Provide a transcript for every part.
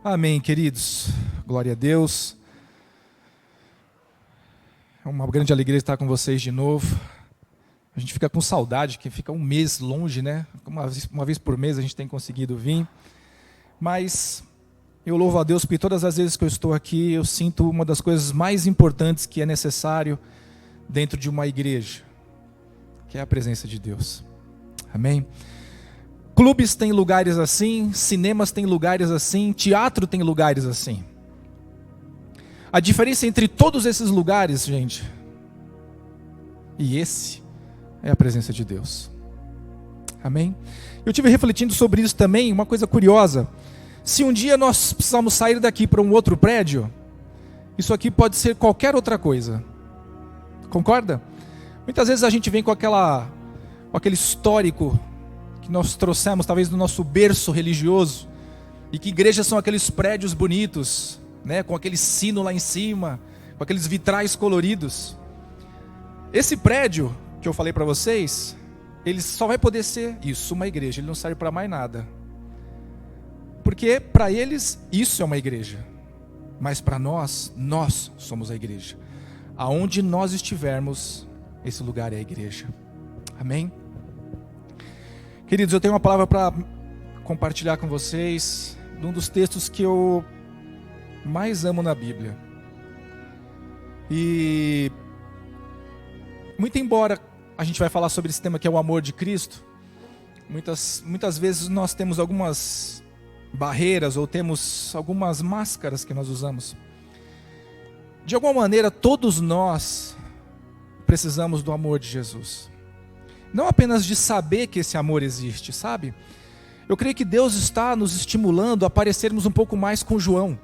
Amém, queridos. Glória a Deus. É uma grande alegria estar com vocês de novo. A gente fica com saudade, que fica um mês longe, né? Uma vez por mês a gente tem conseguido vir. Mas eu louvo a Deus porque todas as vezes que eu estou aqui, eu sinto uma das coisas mais importantes que é necessário dentro de uma igreja, que é a presença de Deus. Amém? Clubes têm lugares assim, cinemas têm lugares assim, teatro tem lugares assim. A diferença entre todos esses lugares, gente, e esse, é a presença de Deus. Amém? Eu estive refletindo sobre isso também, uma coisa curiosa. Se um dia nós precisarmos sair daqui para um outro prédio, isso aqui pode ser qualquer outra coisa. Concorda? Muitas vezes a gente vem com aquele histórico que nós trouxemos talvez do nosso berço religioso, e que igrejas são aqueles prédios bonitos, né, com aquele sino lá em cima, com aqueles vitrais coloridos. Esse prédio que eu falei para vocês, ele só vai poder ser isso, uma igreja, ele não serve para mais nada. Porque para eles isso é uma igreja, mas para nós somos a igreja. Aonde nós estivermos, esse lugar é a igreja. Amém? Queridos, eu tenho uma palavra para compartilhar com vocês, de um dos textos que eu mais amo na Bíblia. E muito embora a gente vai falar sobre esse tema que é o amor de Cristo, muitas vezes nós temos algumas barreiras ou temos algumas máscaras que nós usamos. De alguma maneira, todos nós precisamos do amor de Jesus. Não apenas de saber que esse amor existe, sabe? Eu creio que Deus está nos estimulando a parecermos um pouco mais com João.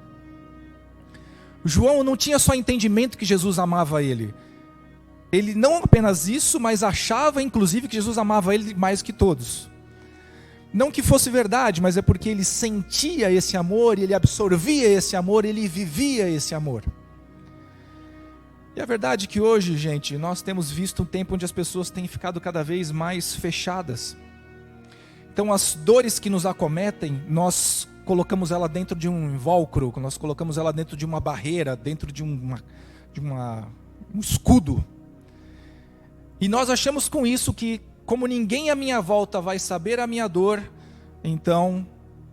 João não tinha só entendimento que Jesus amava ele. Ele não apenas isso, mas achava inclusive que Jesus amava ele mais que todos. Não que fosse verdade, mas é porque ele sentia esse amor, ele absorvia esse amor, ele vivia esse amor. E a verdade é que hoje, gente, nós temos visto um tempo onde as pessoas têm ficado cada vez mais fechadas. Então as dores que nos acometem, nós colocamos ela dentro de um invólucro, nós colocamos ela dentro de uma barreira, dentro de um escudo. E nós achamos com isso que, como ninguém à minha volta vai saber a minha dor, então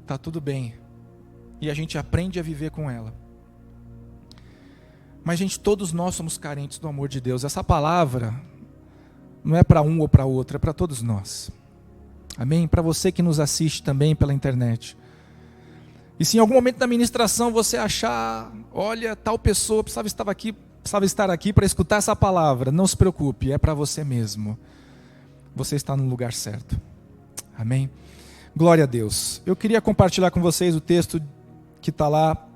está tudo bem. E a gente aprende a viver com ela. Mas, gente, todos nós somos carentes do amor de Deus. Essa palavra não é para um ou para outro, é para todos nós. Amém? Para você que nos assiste também pela internet. E se em algum momento da ministração você achar, olha, tal pessoa precisava estar aqui para escutar essa palavra, não se preocupe, é para você mesmo. Você está no lugar certo. Amém? Glória a Deus. Eu queria compartilhar com vocês o texto que está lá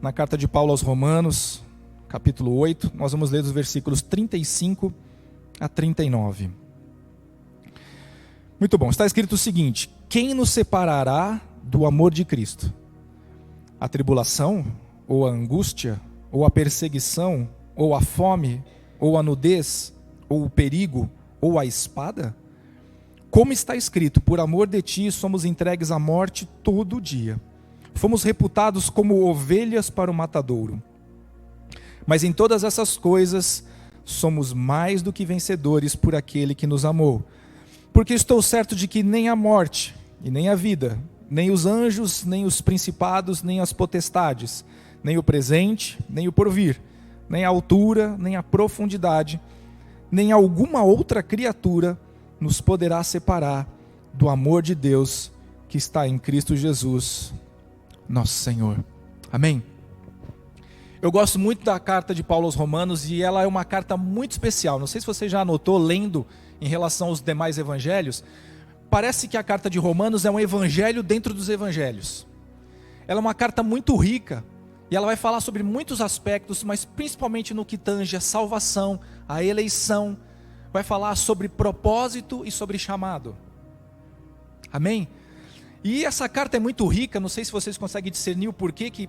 na carta de Paulo aos Romanos, capítulo 8, nós vamos ler dos versículos 35 a 39. Muito bom, está escrito o seguinte: quem nos separará do amor de Cristo? A tribulação, ou a angústia, ou a perseguição, ou a fome, ou a nudez, ou o perigo, ou a espada? Como está escrito, por amor de ti somos entregues à morte todo dia. Fomos reputados como ovelhas para o matadouro. Mas em todas essas coisas, somos mais do que vencedores por aquele que nos amou. Porque estou certo de que nem a morte, e nem a vida, nem os anjos, nem os principados, nem as potestades, nem o presente, nem o porvir, nem a altura, nem a profundidade, nem alguma outra criatura nos poderá separar do amor de Deus que está em Cristo Jesus, nosso Senhor. Amém? Eu gosto muito da carta de Paulo aos Romanos e ela é uma carta muito especial. Não sei se você já anotou lendo em relação aos demais evangelhos. Parece que a carta de Romanos é um evangelho dentro dos evangelhos. Ela é uma carta muito rica e ela vai falar sobre muitos aspectos, mas principalmente no que tange a salvação, a eleição. Vai falar sobre propósito e sobre chamado. Amém? E essa carta é muito rica, não sei se vocês conseguem discernir o porquê que,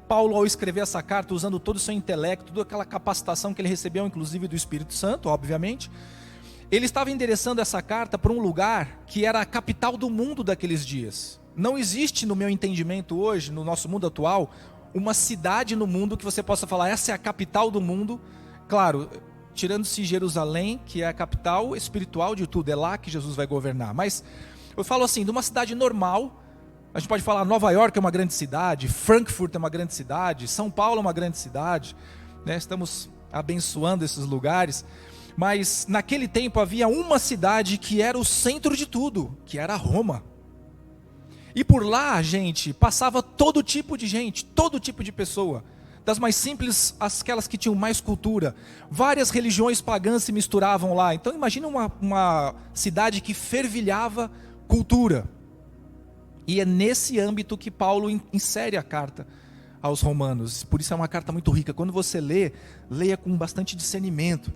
Paulo, ao escrever essa carta, usando todo o seu intelecto, toda aquela capacitação que ele recebeu, inclusive do Espírito Santo, obviamente, ele estava endereçando essa carta para um lugar que era a capital do mundo daqueles dias. Não existe, no meu entendimento hoje, no nosso mundo atual, uma cidade no mundo que você possa falar, essa é a capital do mundo. Claro, tirando-se Jerusalém, que é a capital espiritual de tudo, é lá que Jesus vai governar. Mas eu falo assim, de uma cidade normal, a gente pode falar Nova York é uma grande cidade, Frankfurt é uma grande cidade, São Paulo é uma grande cidade, né? Estamos abençoando esses lugares. Mas naquele tempo havia uma cidade que era o centro de tudo, que era Roma. E por lá, gente, passava todo tipo de gente, todo tipo de pessoa. Das mais simples, aquelas que tinham mais cultura. Várias religiões pagãs se misturavam lá. Então imagina uma cidade que fervilhava cultura. E é nesse âmbito que Paulo insere a carta aos romanos. Por isso é uma carta muito rica. Quando você lê, leia com bastante discernimento.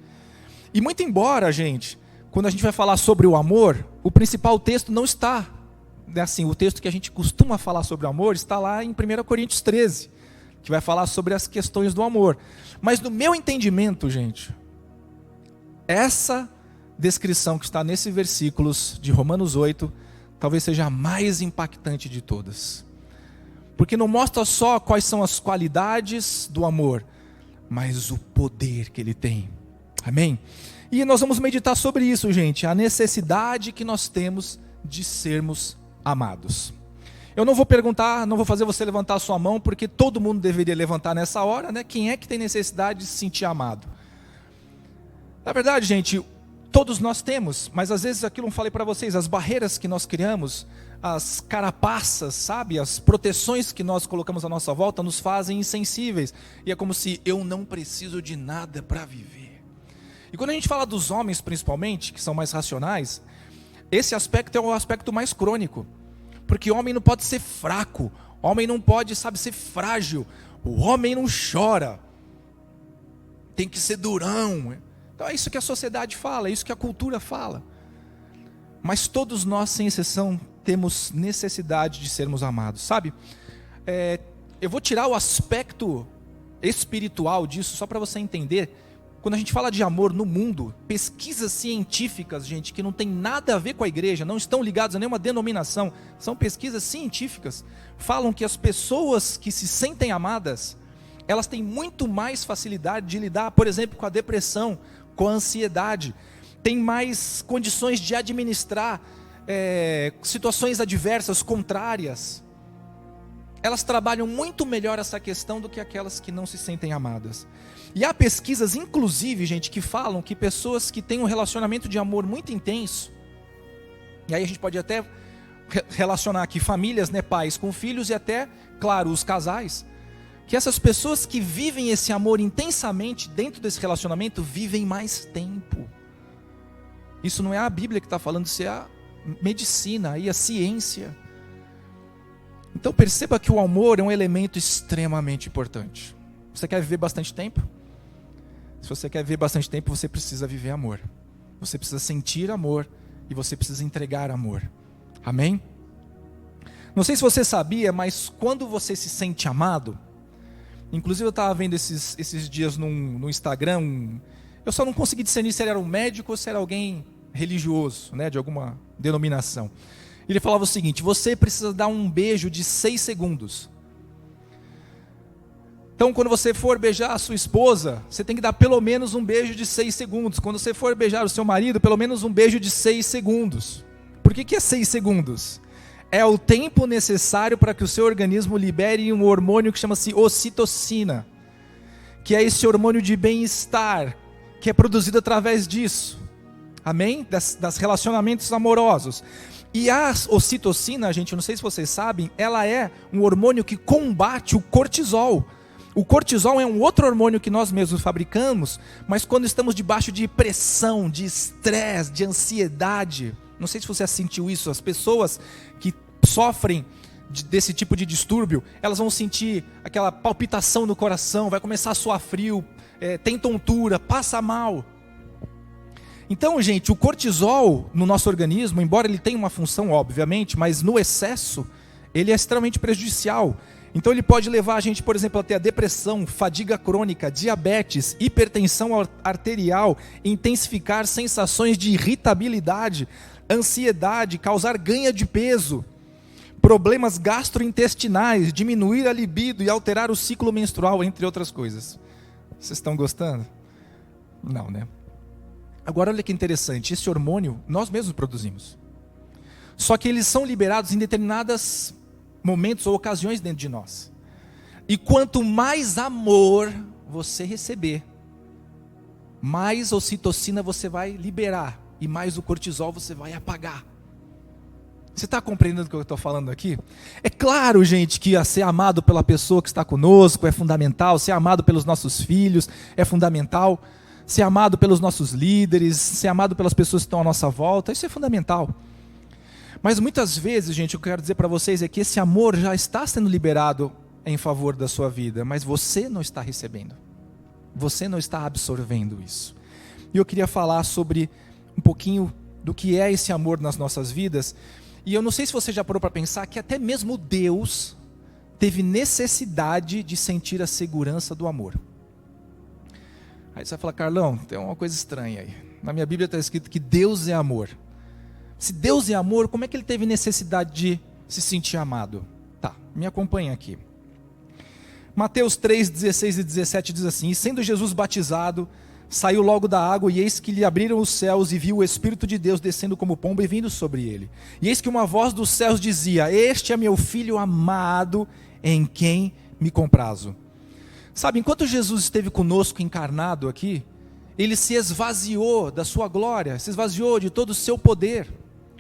E muito embora, gente, quando a gente vai falar sobre o amor, o principal texto não está, assim, o texto que a gente costuma falar sobre o amor está lá em 1 Coríntios 13, que vai falar sobre as questões do amor. Mas no meu entendimento, gente, essa descrição que está nesses versículos de Romanos 8, talvez seja a mais impactante de todas. Porque não mostra só quais são as qualidades do amor, mas o poder que ele tem. Amém? E nós vamos meditar sobre isso, gente, a necessidade que nós temos de sermos amados. Eu não vou perguntar, não vou fazer você levantar a sua mão, porque todo mundo deveria levantar nessa hora, né? Quem é que tem necessidade de se sentir amado? Na verdade, gente, todos nós temos, mas às vezes aquilo eu falei para vocês, as barreiras que nós criamos, as carapaças, sabe, as proteções que nós colocamos à nossa volta nos fazem insensíveis. E é como se eu não preciso de nada para viver. E quando a gente fala dos homens principalmente, que são mais racionais, esse aspecto é o aspecto mais crônico. Porque o homem não pode ser fraco, o homem não pode, sabe, ser frágil, o homem não chora, tem que ser durão. Então é isso que a sociedade fala, é isso que a cultura fala. Mas todos nós, sem exceção, temos necessidade de sermos amados, sabe? Eu vou tirar o aspecto espiritual disso, só para você entender. Quando a gente fala de amor no mundo, pesquisas científicas, gente, que não tem nada a ver com a igreja, não estão ligadas a nenhuma denominação, são pesquisas científicas, falam que as pessoas que se sentem amadas, elas têm muito mais facilidade de lidar, por exemplo, com a depressão, com a ansiedade, têm mais condições de administrar situações adversas, contrárias. Elas trabalham muito melhor essa questão do que aquelas que não se sentem amadas. E há pesquisas, inclusive, gente, que falam que pessoas que têm um relacionamento de amor muito intenso, e aí a gente pode até relacionar aqui famílias, né, pais com filhos e até, claro, os casais, que essas pessoas que vivem esse amor intensamente dentro desse relacionamento, vivem mais tempo. Isso não é a Bíblia que está falando, isso é a medicina e a ciência. Então perceba que o amor é um elemento extremamente importante. Você quer viver bastante tempo? Se você quer viver bastante tempo, você precisa viver amor. Você precisa sentir amor e você precisa entregar amor. Amém? Não sei se você sabia, mas quando você se sente amado, inclusive eu estava vendo esses dias no Instagram, eu só não consegui discernir se ele era um médico ou se era alguém religioso, né, de alguma denominação. Ele falava o seguinte: você precisa dar um beijo de 6 segundos. Então, quando você for beijar a sua esposa, você tem que dar pelo menos um beijo de 6 segundos. Quando você for beijar o seu marido, pelo menos um beijo de 6 segundos. Por que é 6 segundos? É o tempo necessário para que o seu organismo libere um hormônio que chama-se ocitocina, que é esse hormônio de bem-estar, que é produzido através disso. Amém? Das relacionamentos amorosos. E a ocitocina, gente, eu não sei se vocês sabem, ela é um hormônio que combate o cortisol. O cortisol é um outro hormônio que nós mesmos fabricamos, mas quando estamos debaixo de pressão, de estresse, de ansiedade, não sei se você sentiu isso, as pessoas que sofrem desse tipo de distúrbio, elas vão sentir aquela palpitação no coração, vai começar a suar frio, tem tontura, passa mal. Então, gente, o cortisol no nosso organismo, embora ele tenha uma função, obviamente, mas no excesso, ele é extremamente prejudicial. Então ele pode levar a gente, por exemplo, a ter a depressão, fadiga crônica, diabetes, hipertensão arterial, intensificar sensações de irritabilidade, ansiedade, causar ganho de peso, problemas gastrointestinais, diminuir a libido e alterar o ciclo menstrual, entre outras coisas. Vocês estão gostando? Não, né? Agora olha que interessante, esse hormônio nós mesmos produzimos. Só que eles são liberados em determinados momentos ou ocasiões dentro de nós. E quanto mais amor você receber, mais ocitocina você vai liberar e mais o cortisol você vai apagar. Você está compreendendo o que eu estou falando aqui? É claro, gente, que ser amado pela pessoa que está conosco é fundamental, ser amado pelos nossos filhos é fundamental, ser amado pelos nossos líderes, ser amado pelas pessoas que estão à nossa volta, isso é fundamental. Mas muitas vezes, gente, o que eu quero dizer para vocês é que esse amor já está sendo liberado em favor da sua vida, mas você não está recebendo. Você não está absorvendo isso. E eu queria falar sobre um pouquinho do que é esse amor nas nossas vidas. E eu não sei se você já parou para pensar que até mesmo Deus teve necessidade de sentir a segurança do amor. Aí você vai falar, Carlão, tem uma coisa estranha aí. Na minha Bíblia está escrito que Deus é amor. Se Deus é amor, como é que ele teve necessidade de se sentir amado? Tá, me acompanha aqui. Mateus 3, 16 e 17 diz assim: E sendo Jesus batizado, saiu logo da água, e eis que lhe abriram os céus, e viu o Espírito de Deus descendo como pomba e vindo sobre ele. E eis que uma voz dos céus dizia: Este é meu filho amado, em quem me comprazo. Sabe, enquanto Jesus esteve conosco encarnado aqui, ele se esvaziou da sua glória, se esvaziou de todo o seu poder,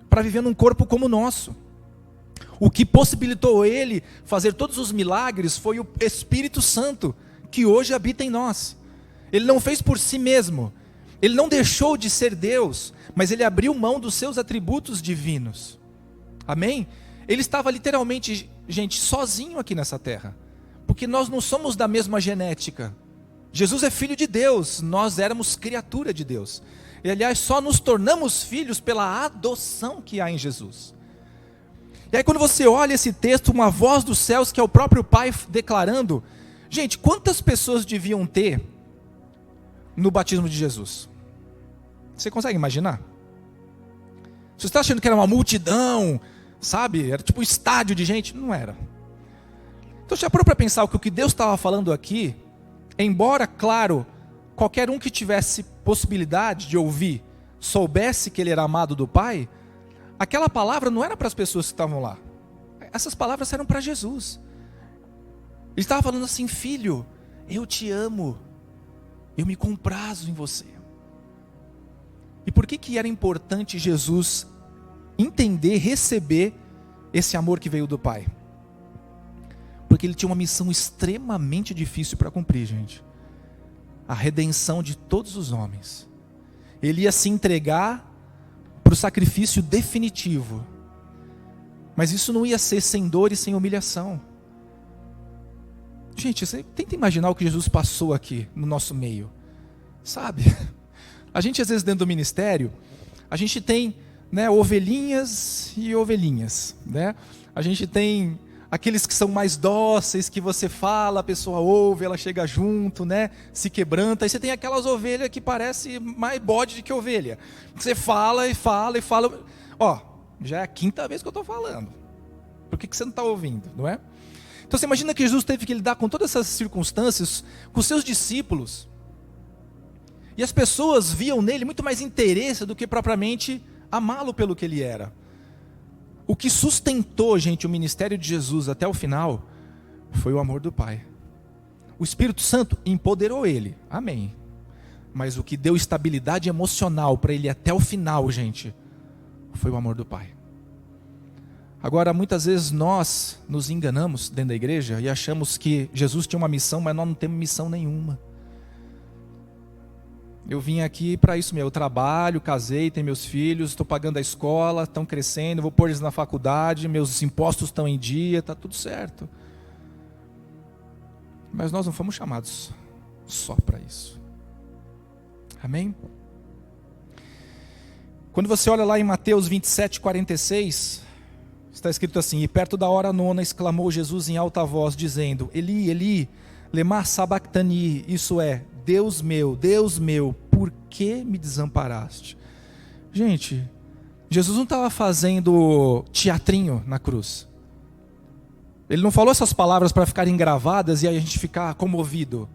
para viver num corpo como o nosso. O que possibilitou ele fazer todos os milagres foi o Espírito Santo, que hoje habita em nós. Ele não fez por si mesmo, ele não deixou de ser Deus, mas ele abriu mão dos seus atributos divinos. Amém? Ele estava literalmente, gente, sozinho aqui nessa terra, porque nós não somos da mesma genética. Jesus é filho de Deus, nós éramos criatura de Deus. E aliás, só nos tornamos filhos pela adoção que há em Jesus. E aí quando você olha esse texto, uma voz dos céus, que é o próprio Pai declarando, gente, quantas pessoas deviam ter no batismo de Jesus? Você consegue imaginar? Você está achando que era uma multidão, sabe? Era tipo um estádio de gente? Não era. Então já parou para pensar que o que Deus estava falando aqui, embora, claro, qualquer um que tivesse possibilidade de ouvir, soubesse que ele era amado do Pai, aquela palavra não era para as pessoas que estavam lá. Essas palavras eram para Jesus. Ele estava falando assim: filho, eu te amo, eu me comprazo em você. E por que era importante Jesus entender, receber esse amor que veio do Pai? Porque ele tinha uma missão extremamente difícil para cumprir, gente. A redenção de todos os homens. Ele ia se entregar para o sacrifício definitivo. Mas isso não ia ser sem dor e sem humilhação. Gente, você tenta imaginar o que Jesus passou aqui no nosso meio. Sabe? A gente às vezes dentro do ministério, a gente tem, né, ovelhinhas e ovelhinhas, né? A gente tem aqueles que são mais dóceis, que você fala, a pessoa ouve, ela chega junto, né? Se quebranta. Aí você tem aquelas ovelhas que parece mais bode do que ovelha. Você fala e fala e fala. Ó, já é a 5ª vez que eu estou falando. Por que você não está ouvindo, não é? Então você imagina que Jesus teve que lidar com todas essas circunstâncias com seus discípulos. E as pessoas viam nele muito mais interesse do que propriamente amá-lo pelo que ele era. O que sustentou, gente, o ministério de Jesus até o final foi o amor do Pai. O Espírito Santo empoderou ele, amém. Mas o que deu estabilidade emocional para ele até o final, gente, foi o amor do Pai. Agora, muitas vezes nós nos enganamos dentro da igreja e achamos que Jesus tinha uma missão, mas nós não temos missão nenhuma. Eu vim aqui para isso mesmo, eu trabalho, casei, tenho meus filhos, estou pagando a escola, estão crescendo, vou pôr eles na faculdade, meus impostos estão em dia, está tudo certo. Mas nós não fomos chamados só para isso. Amém? Quando você olha lá em Mateus 27, 46, Está escrito assim: e perto da hora nona exclamou Jesus em alta voz, dizendo: Eli, Eli, lema sabachthani, isso é, Deus meu, por que me desamparaste? Gente, Jesus não estava fazendo teatrinho na cruz. Ele não falou essas palavras para ficarem gravadas e aí a gente ficar comovido.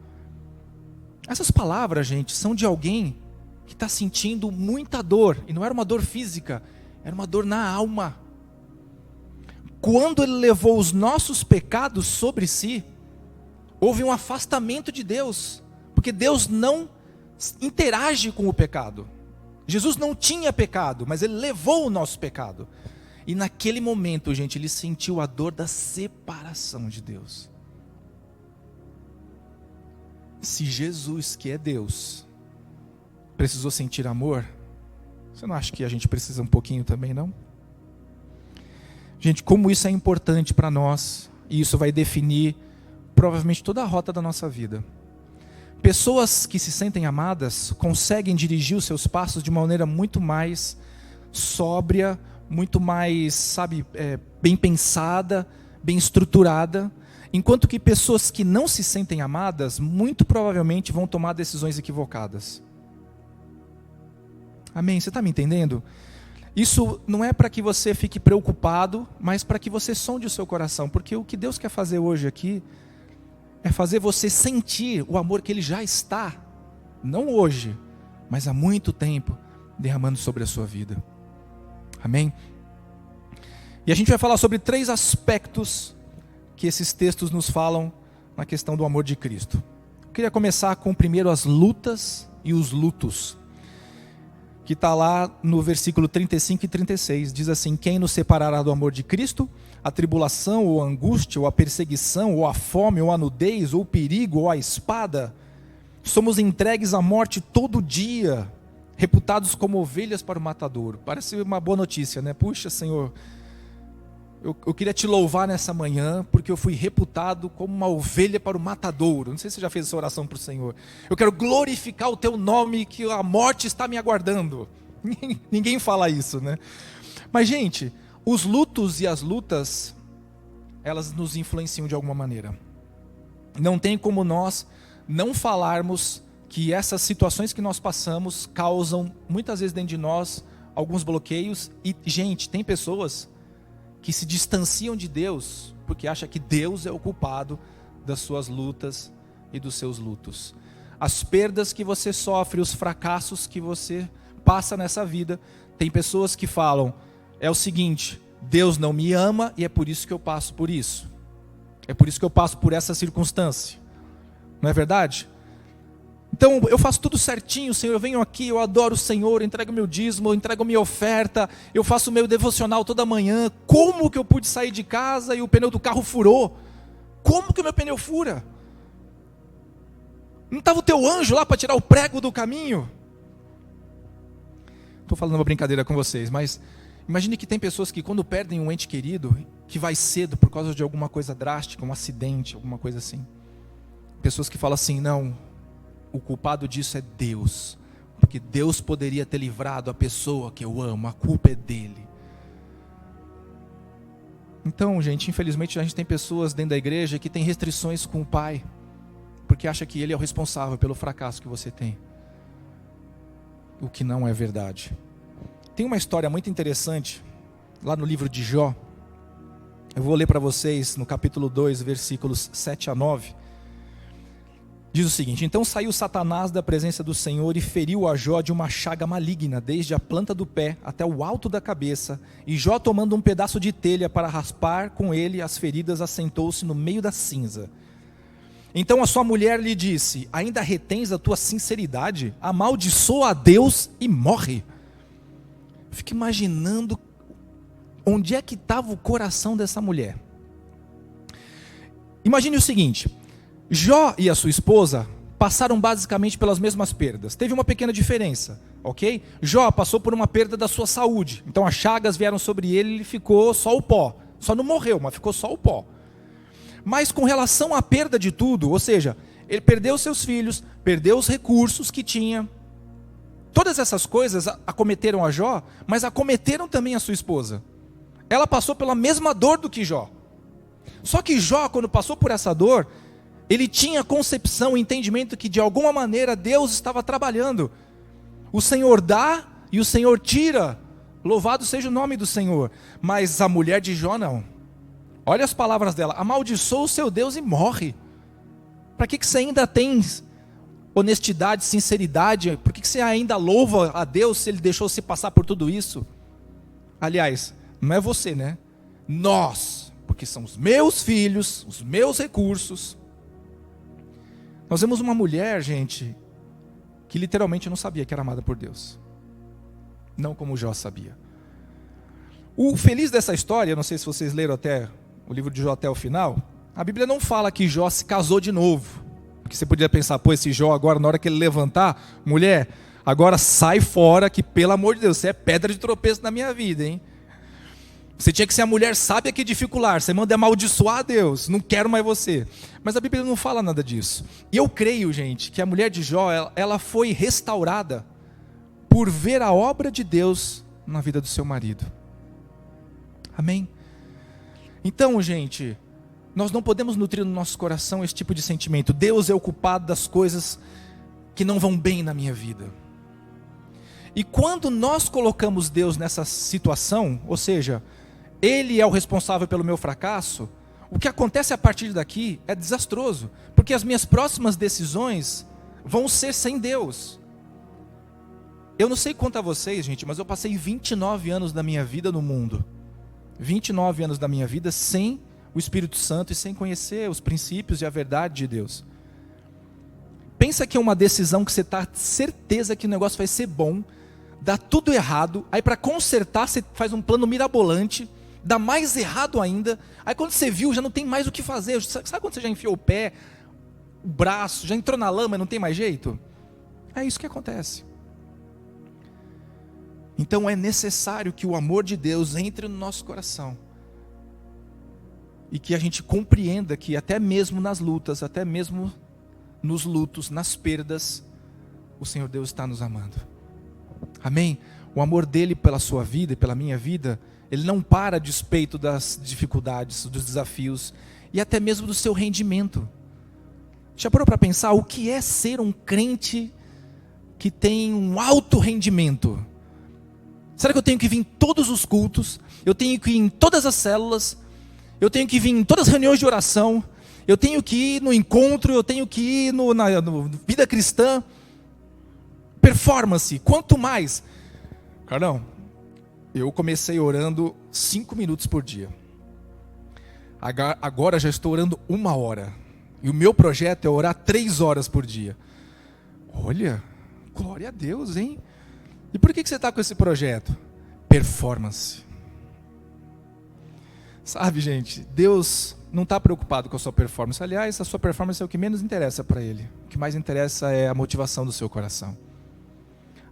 Essas palavras, gente, são de alguém que está sentindo muita dor. E não era uma dor física, era uma dor na alma. Quando ele levou os nossos pecados sobre si, houve um afastamento de Deus. Porque Deus não interage com o pecado. Jesus não tinha pecado, mas ele levou o nosso pecado. E naquele momento, gente, ele sentiu a dor da separação de Deus. Se Jesus, que é Deus, precisou sentir amor, você não acha que a gente precisa um pouquinho também, não? Gente, como isso é importante para nós, e isso vai definir provavelmente toda a rota da nossa vida. Pessoas que se sentem amadas conseguem dirigir os seus passos de uma maneira muito mais sóbria, muito mais, bem pensada, bem estruturada, enquanto que pessoas que não se sentem amadas, muito provavelmente vão tomar decisões equivocadas. Amém? Você está me entendendo? Isso não é para que você fique preocupado, mas para que você sonde o seu coração, porque o que Deus quer fazer hoje aqui é fazer você sentir o amor que Ele já está, não hoje, mas há muito tempo, derramando sobre a sua vida. Amém? E a gente vai falar sobre 3 aspectos que esses textos nos falam na questão do amor de Cristo. Eu queria começar com primeiro as lutas e os lutos, que está lá no versículo 35 e 36, diz assim: quem nos separará do amor de Cristo? A tribulação, ou a angústia, ou a perseguição, ou a fome, ou a nudez, ou o perigo, ou a espada? Somos entregues à morte todo dia, reputados como ovelhas para o matadouro. Parece uma boa notícia, né? Puxa, Senhor, eu queria te louvar nessa manhã, porque eu fui reputado como uma ovelha para o matadouro. Não sei se você já fez essa oração para o Senhor. Eu quero glorificar o teu nome, que a morte está me aguardando. Ninguém fala isso, né? Mas, gente, os lutos e as lutas, elas nos influenciam de alguma maneira. Não tem como nós não falarmos que essas situações que nós passamos causam, muitas vezes dentro de nós, alguns bloqueios. E, gente, tem pessoas que se distanciam de Deus porque acham que Deus é o culpado das suas lutas e dos seus lutos. As perdas que você sofre, os fracassos que você passa nessa vida, tem pessoas que falam: é o seguinte, Deus não me ama e é por isso que eu passo por isso. É por isso que eu passo por essa circunstância. Não é verdade? Então eu faço tudo certinho, Senhor, eu venho aqui, eu adoro o Senhor, eu entrego meu dízimo, eu entrego minha oferta, eu faço o meu devocional toda manhã. Como que eu pude sair de casa e o pneu do carro furou? Como que o meu pneu fura? Não estava o teu anjo lá para tirar o prego do caminho? Estou falando uma brincadeira com vocês, mas imagine que tem pessoas que quando perdem um ente querido, que vai cedo por causa de alguma coisa drástica, um acidente, alguma coisa assim. Pessoas que falam assim: não, o culpado disso é Deus, porque Deus poderia ter livrado a pessoa que eu amo, a culpa é dele. Então, gente, infelizmente a gente tem pessoas dentro da igreja que tem restrições com o pai, porque acha que ele é o responsável pelo fracasso que você tem, o que não é verdade. Tem uma história muito interessante lá no livro de Jó. Eu vou ler para vocês no capítulo 2, versículos 7 a 9. Diz o seguinte: então saiu Satanás da presença do Senhor e feriu a Jó de uma chaga maligna, desde a planta do pé até o alto da cabeça. E Jó, tomando um pedaço de telha para raspar com ele as feridas, assentou-se no meio da cinza. Então a sua mulher lhe disse: ainda retens a tua sinceridade? Amaldiçoa a Deus e morre. Fico imaginando onde é que estava o coração dessa mulher. Imagine o seguinte: Jó e a sua esposa passaram basicamente pelas mesmas perdas. Teve uma pequena diferença, ok? Jó passou por uma perda da sua saúde. Então as chagas vieram sobre ele e ele ficou só o pó. Só não morreu, mas ficou só o pó. Mas com relação à perda de tudo, ou seja, ele perdeu seus filhos, perdeu os recursos que tinha. Todas essas coisas acometeram a Jó, mas acometeram também a sua esposa. ela passou pela mesma dor do que Jó. Só que Jó, quando passou por essa dor, ele tinha concepção, entendimento que de alguma maneira Deus estava trabalhando. O Senhor dá e o Senhor tira. Louvado seja o nome do Senhor. Mas a mulher de Jó não. Olha as palavras dela: amaldiçoa o seu Deus e morre. Para que você ainda tem honestidade, sinceridade? Por que você ainda louva a Deus se Ele deixou você passar por tudo isso? Aliás, não é você, né? Nós, porque são os meus filhos, os meus recursos. Nós vemos uma mulher, gente, que literalmente não sabia que era amada por Deus. Não como Jó sabia. O feliz dessa história, não sei se vocês leram até o livro de Jó até o final, a Bíblia não fala que Jó se casou de novo. Porque você podia pensar, pô, esse Jó agora, na hora que ele levantar, mulher, agora sai fora, que pelo amor de Deus, você é pedra de tropeço na minha vida, hein? Você tinha que ser a mulher sábia que edificular, você manda amaldiçoar a Deus, não quero mais você. Mas a Bíblia não fala nada disso. E eu creio, gente, que a mulher de Jó, ela foi restaurada por ver a obra de Deus na vida do seu marido. Amém? Então, gente, nós não podemos nutrir no nosso coração esse tipo de sentimento. Deus é o culpado das coisas que não vão bem na minha vida. E quando nós colocamos Deus nessa situação, ou seja, Ele é o responsável pelo meu fracasso, o que acontece a partir daqui é desastroso, porque as minhas próximas decisões vão ser sem Deus. Eu não sei quanto a vocês, gente, mas eu passei 29 anos da minha vida no mundo. 29 anos da minha vida sem o Espírito Santo e sem conhecer os princípios e a verdade de Deus. Pensa que é uma decisão que você está certeza que o negócio vai ser bom, dá tudo errado, aí para consertar você faz um plano mirabolante, dá mais errado ainda, aí quando você viu já não tem mais o que fazer. Sabe quando você já enfiou o pé, o braço, já entrou na lama e não tem mais jeito? É isso que acontece. Então é necessário que o amor de Deus entre no nosso coração. E que a gente compreenda que até mesmo nas lutas, até mesmo nos lutos, nas perdas, o Senhor Deus está nos amando. Amém? O amor dele pela sua vida e pela minha vida, ele não para a despeito das dificuldades, dos desafios e até mesmo do seu rendimento. Já parou para pensar o que é ser um crente que tem um alto rendimento? Será que eu tenho que vir em todos os cultos? Eu tenho que ir em todas as células? Eu tenho que vir em todas as reuniões de oração? Eu tenho que ir no encontro? Eu tenho que ir no vida cristã? Performance, quanto mais? Carlão, eu comecei orando 5 minutos por dia. Agora já estou orando 1 hora. E o meu projeto é orar 3 horas por dia. Olha, glória a Deus, hein? E por que você está com esse projeto? Performance. Sabe, gente, Deus não está preocupado com a sua performance. Aliás, a sua performance é o que menos interessa para Ele. O que mais interessa é a motivação do seu coração.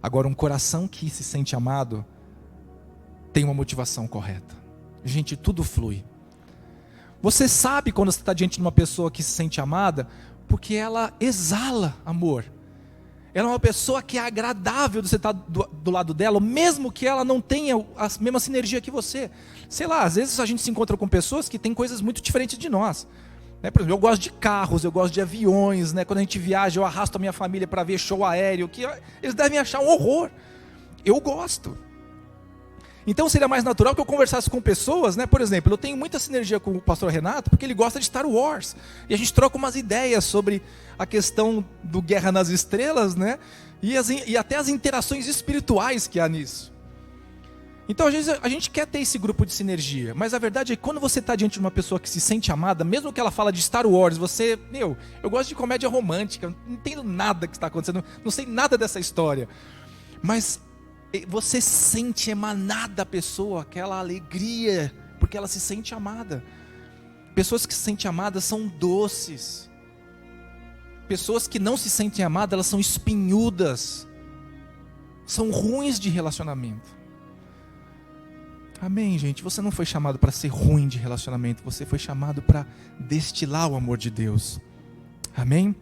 Agora, um coração que se sente amado tem uma motivação correta. Gente, tudo flui. Você sabe quando você está diante de uma pessoa que se sente amada, porque ela exala amor. Ela é uma pessoa que é agradável de você estar do lado dela, mesmo que ela não tenha a mesma sinergia que você. Sei lá, às vezes a gente se encontra com pessoas que têm coisas muito diferentes de nós. Por exemplo, eu gosto de carros, eu gosto de aviões, quando a gente viaja eu arrasto a minha família para ver show aéreo, que eles devem achar um horror. Eu gosto. Então seria mais natural que eu conversasse com pessoas, por exemplo, eu tenho muita sinergia com o pastor Renato, porque ele gosta de Star Wars, e a gente troca umas ideias sobre a questão do Guerra nas Estrelas, e até as interações espirituais que há nisso. Então às vezes a gente quer ter esse grupo de sinergia, mas a verdade é que quando você está diante de uma pessoa que se sente amada, mesmo que ela fala de Star Wars, eu gosto de comédia romântica, não entendo nada que está acontecendo, não sei nada dessa história, mas você sente emanar da pessoa aquela alegria, porque ela se sente amada. Pessoas que se sentem amadas são doces. Pessoas que não se sentem amadas, elas são espinhudas, são ruins de relacionamento. Amém, gente? Você não foi chamado para ser ruim de relacionamento, você foi chamado para destilar o amor de Deus. Amém?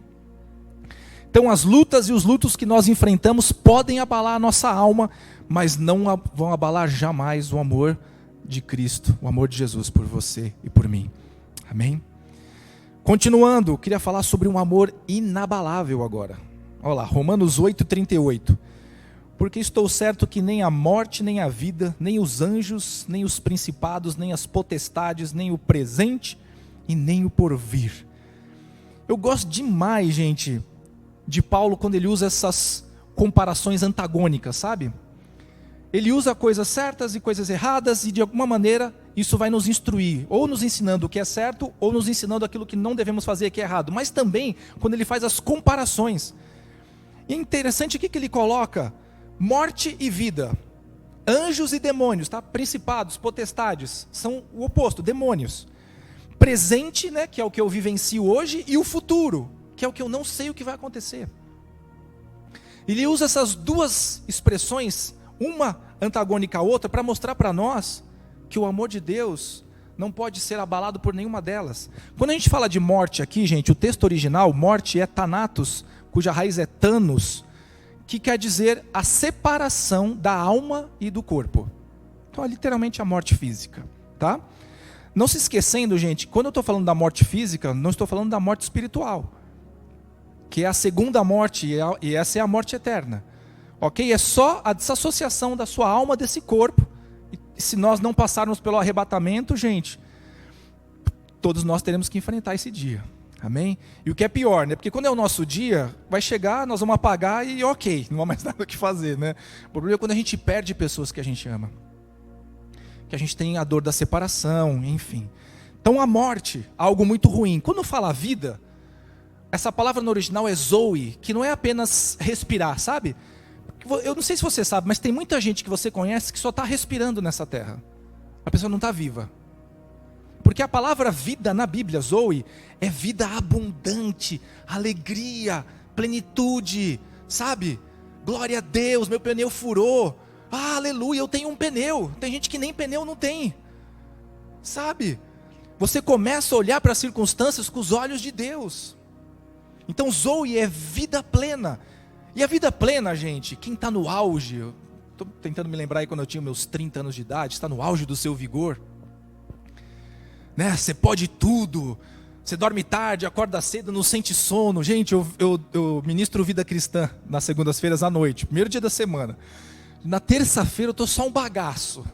Então as lutas e os lutos que nós enfrentamos podem abalar a nossa alma, mas não vão abalar jamais o amor de Cristo, o amor de Jesus por você e por mim. Amém? Continuando, eu queria falar sobre um amor inabalável agora. Olha lá, Romanos 8:38. Porque estou certo que nem a morte, nem a vida, nem os anjos, nem os principados, nem as potestades, nem o presente e nem o porvir. Eu gosto demais, gente, de Paulo quando ele usa essas comparações antagônicas, sabe? Ele usa coisas certas e coisas erradas e de alguma maneira isso vai nos instruir, ou nos ensinando o que é certo, ou nos ensinando aquilo que não devemos fazer que é errado. Mas também quando ele faz as comparações. E é interessante o que ele coloca: morte e vida, anjos e demônios, tá? Principados, potestades, são o oposto, demônios. Presente, né, que é o que eu vivencio hoje, e o futuro, que é o que eu não sei o que vai acontecer. Ele usa essas duas expressões, uma antagônica à outra, para mostrar para nós que o amor de Deus não pode ser abalado por nenhuma delas. Quando a gente fala de morte aqui, gente, o texto original, morte é thanatos, cuja raiz é thanos, que quer dizer a separação da alma e do corpo. Então é literalmente a morte física, tá? Não se esquecendo, gente, quando eu estou falando da morte física, não estou falando da morte espiritual, que é a segunda morte, e essa é a morte eterna. Ok? É só a desassociação da sua alma desse corpo. E se nós não passarmos pelo arrebatamento, gente, todos nós teremos que enfrentar esse dia. Amém? E o que é pior, né? Porque quando é o nosso dia, vai chegar, nós vamos apagar e ok, não há mais nada o que fazer, né? O problema é quando a gente perde pessoas que a gente ama. Que a gente tem a dor da separação, enfim. Então a morte, algo muito ruim. Quando fala vida, essa palavra no original é zoe, que não é apenas respirar, sabe? Eu não sei se você sabe, mas tem muita gente que você conhece que só está respirando nessa terra. A pessoa não está viva. Porque a palavra vida na Bíblia, zoe, é vida abundante, alegria, plenitude, sabe? Glória a Deus, meu pneu furou. Ah, aleluia, eu tenho um pneu. Tem gente que nem pneu não tem. Sabe? Você começa a olhar para as circunstâncias com os olhos de Deus. Então zoe é vida plena. E a vida plena, gente, quem está no auge, eu estou tentando me lembrar aí quando eu tinha meus 30 anos de idade, está no auge do seu vigor, né? Você pode tudo, você dorme tarde, acorda cedo, não sente sono. Gente, eu ministro vida cristã nas segundas-feiras à noite, primeiro dia da semana. Na terça-feira eu estou só um bagaço.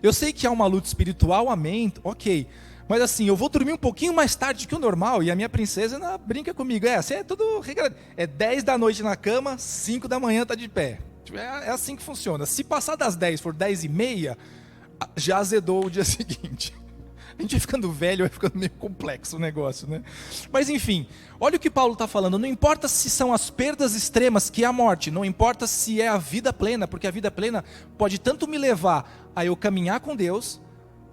Eu sei que há uma luta espiritual, amém, ok. Mas assim, eu vou dormir um pouquinho mais tarde que o normal. E a minha princesa brinca comigo. Assim, é tudo regrado. É 10 da noite na cama, 5 da manhã está de pé. É assim que funciona. Se passar das 10 for 10:30, já azedou o dia seguinte. A gente vai ficando velho, vai ficando meio complexo o negócio, né? Mas enfim, olha o que Paulo está falando. Não importa se são as perdas extremas, que é a morte. Não importa se é a vida plena. Porque a vida plena pode tanto me levar a eu caminhar com Deus,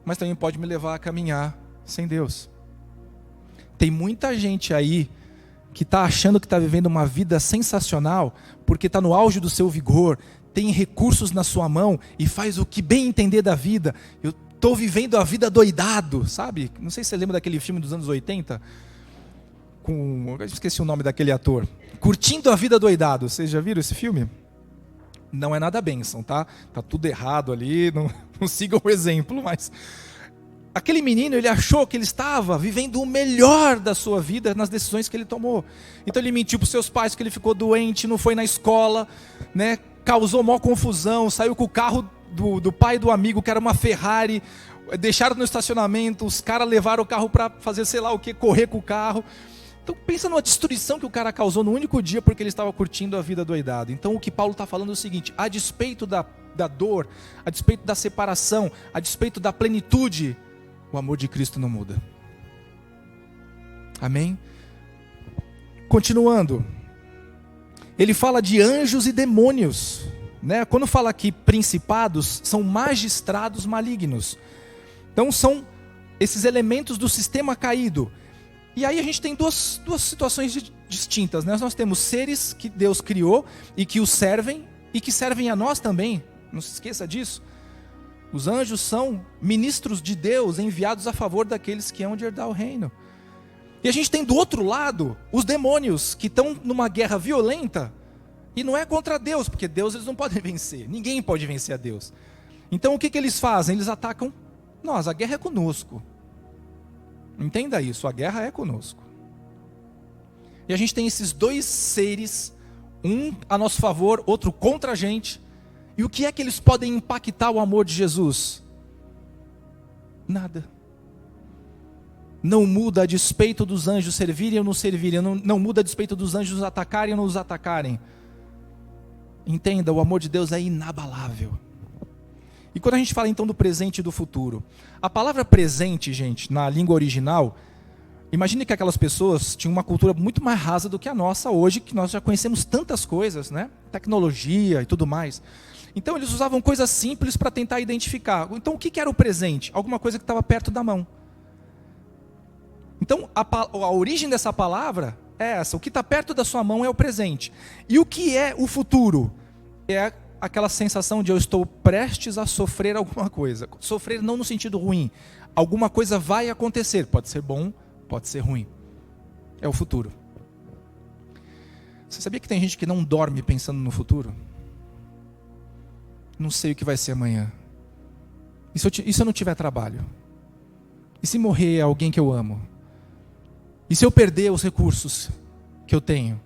mas também pode me levar a caminhar sem Deus. Tem muita gente aí que está achando que está vivendo uma vida sensacional, porque está no auge do seu vigor, tem recursos na sua mão e faz o que bem entender da vida. Eu estou vivendo a vida doidado, sabe? Não sei se você lembra daquele filme dos anos 80, eu esqueci o nome daquele ator, Curtindo a Vida Doidado. Vocês já viram esse filme? Não é nada bênção, tá? Tá tudo errado ali, não sigam o exemplo, mas aquele menino, ele achou que ele estava vivendo o melhor da sua vida nas decisões que ele tomou. Então ele mentiu para os seus pais que ele ficou doente, não foi na escola, né? Causou maior confusão, saiu com o carro do pai do amigo, que era uma Ferrari, deixaram no estacionamento, os caras levaram o carro para fazer sei lá o que, correr com o carro. Então pensa numa destruição que o cara causou no único dia porque ele estava curtindo a vida doidada. Então o que Paulo está falando é o seguinte: a despeito da dor, a despeito da separação, a despeito da plenitude, o amor de Cristo não muda. Amém? Continuando, ele fala de anjos e demônios, né? Quando fala aqui principados, são magistrados malignos. Então são esses elementos do sistema caído. E aí a gente tem duas situações distintas, né? Nós temos seres que Deus criou e que os servem, e que servem a nós também. Não se esqueça disso. Os anjos são ministros de Deus enviados a favor daqueles que hão de herdar o reino. E a gente tem do outro lado os demônios que estão numa guerra violenta, e não é contra Deus, porque Deus eles não podem vencer, ninguém pode vencer a Deus. Então o que eles fazem? Eles atacam nós, a guerra é conosco. Entenda isso, a guerra é conosco. E a gente tem esses dois seres, um a nosso favor, outro contra a gente. E o que é que eles podem impactar o amor de Jesus? Nada. Não muda a despeito dos anjos servirem ou não servirem. Não muda a despeito dos anjos nos atacarem ou não nos atacarem. Entenda, o amor de Deus é inabalável. E quando a gente fala então do presente e do futuro, a palavra presente, gente, na língua original, imagine que aquelas pessoas tinham uma cultura muito mais rasa do que a nossa hoje, que nós já conhecemos tantas coisas, né? Tecnologia e tudo mais. Então eles usavam coisas simples para tentar identificar. Então o que era o presente? Alguma coisa que estava perto da mão. Então a origem dessa palavra é essa, o que está perto da sua mão é o presente. E o que é o futuro? É aquela sensação de eu estou prestes a sofrer alguma coisa. Sofrer não no sentido ruim. Alguma coisa vai acontecer. Pode ser bom, pode ser ruim. É o futuro. Você sabia que tem gente que não dorme pensando no futuro? Não sei o que vai ser amanhã. E se eu não tiver trabalho? E se morrer alguém que eu amo? E se eu perder os recursos que eu tenho?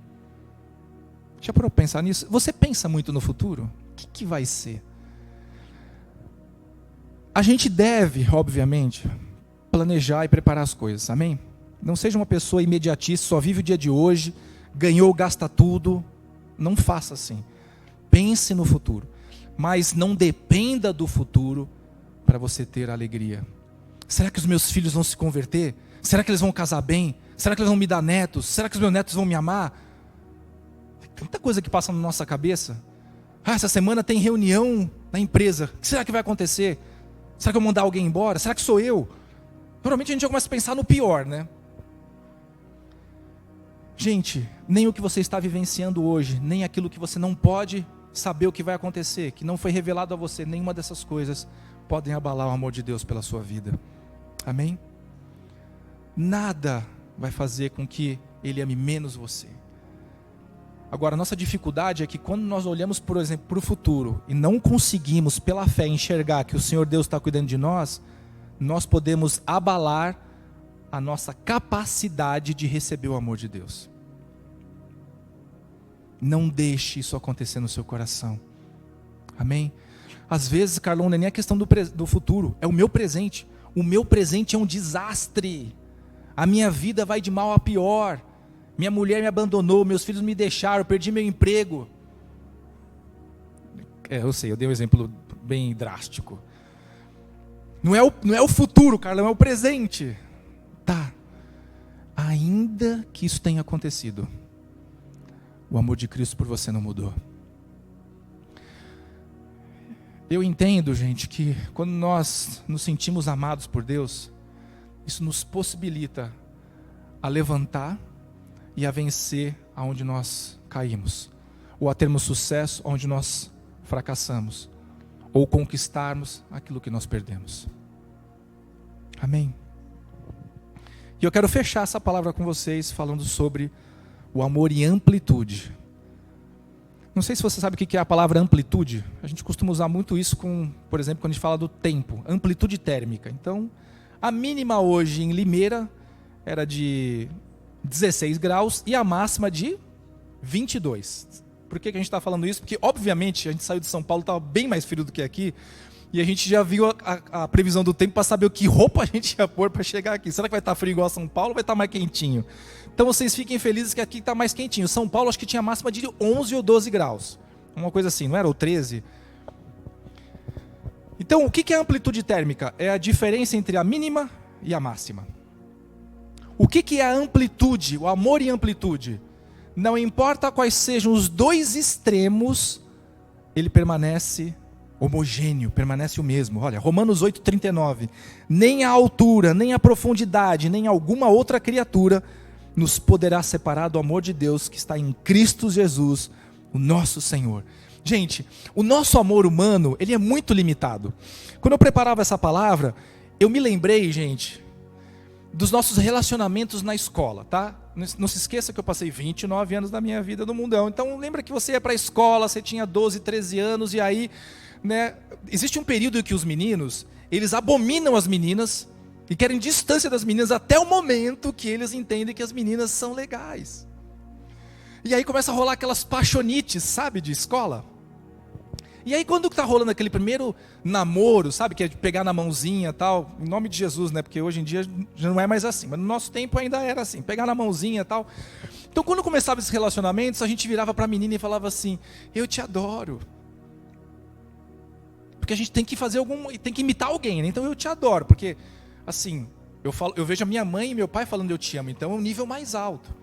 Já parou para pensar nisso? Você pensa muito no futuro? O que vai ser? A gente deve, obviamente, planejar e preparar as coisas, amém? Não seja uma pessoa imediatista, só vive o dia de hoje, ganhou, gasta tudo. Não faça assim. Pense no futuro. Mas não dependa do futuro para você ter alegria. Será que os meus filhos vão se converter? Será que eles vão casar bem? Será que eles vão me dar netos? Será que os meus netos vão me amar? Tem tanta coisa que passa na nossa cabeça. Essa semana tem reunião na empresa. O que será que vai acontecer? Será que eu vou mandar alguém embora? Será que sou eu? Normalmente a gente já começa a pensar no pior, né? Gente, nem o que você está vivenciando hoje, nem aquilo que você não pode saber o que vai acontecer, que não foi revelado a você, nenhuma dessas coisas podem abalar o amor de Deus pela sua vida. Amém? Nada vai fazer com que Ele ame menos você. Agora, a nossa dificuldade é que quando nós olhamos, por exemplo, para o futuro e não conseguimos, pela fé, enxergar que o Senhor Deus está cuidando de nós, nós podemos abalar a nossa capacidade de receber o amor de Deus. Não deixe isso acontecer no seu coração. Amém? Às vezes, Carlão, não é nem a questão do futuro, é o meu presente. O meu presente é um desastre. A minha vida vai de mal a pior. Minha mulher me abandonou, meus filhos me deixaram, eu perdi meu emprego. Eu sei, eu dei um exemplo bem drástico. Não é o futuro, Carlão, é o presente. Tá. Ainda que isso tenha acontecido, o amor de Cristo por você não mudou. Eu entendo, gente, que quando nós nos sentimos amados por Deus, isso nos possibilita a levantar e a vencer aonde nós caímos, ou a termos sucesso onde nós fracassamos, ou conquistarmos aquilo que nós perdemos. Amém? E eu quero fechar essa palavra com vocês falando sobre o amor em amplitude. Não sei se você sabe o que é a palavra amplitude. A gente costuma usar muito isso por exemplo, quando a gente fala do tempo, amplitude térmica. Então, a mínima hoje em Limeira era de 16 graus e a máxima de 22. Por que a gente está falando isso? Porque, obviamente, a gente saiu de São Paulo, estava bem mais frio do que aqui, e a gente já viu a previsão do tempo para saber o que roupa a gente ia pôr para chegar aqui. Será que vai estar frio igual a São Paulo ou vai estar mais quentinho? Então vocês fiquem felizes que aqui está mais quentinho. São Paulo acho que tinha máxima de 11 ou 12 graus. Uma coisa assim, não era? Ou 13? Então, o que é amplitude térmica? É a diferença entre a mínima e a máxima. O que é a amplitude? O amor em amplitude? Não importa quais sejam os dois extremos, ele permanece homogêneo, permanece o mesmo. Olha, Romanos 8,39. Nem a altura, nem a profundidade, nem alguma outra criatura nos poderá separar do amor de Deus que está em Cristo Jesus, o nosso Senhor. Gente, o nosso amor humano, ele é muito limitado. Quando eu preparava essa palavra, eu me lembrei, gente, dos nossos relacionamentos na escola, tá? Não se esqueça que eu passei 29 anos da minha vida no mundão. Então lembra que você ia para a escola, você tinha 12, 13 anos, e aí né? Existe um período em que os meninos, eles abominam as meninas e querem distância das meninas até o momento que eles entendem que as meninas são legais. E aí começa a rolar aquelas paixonites, sabe, de escola. E aí quando está rolando aquele primeiro namoro, sabe, que é de pegar na mãozinha e tal, em nome de Jesus, né, porque hoje em dia já não é mais assim, mas no nosso tempo ainda era assim, pegar na mãozinha e tal. Então quando começava esses relacionamentos, a gente virava para a menina e falava assim, eu te adoro. Porque a gente tem que fazer tem que imitar alguém, né? Então eu te adoro, porque assim, eu vejo a minha mãe e meu pai falando eu te amo, então é um nível mais alto.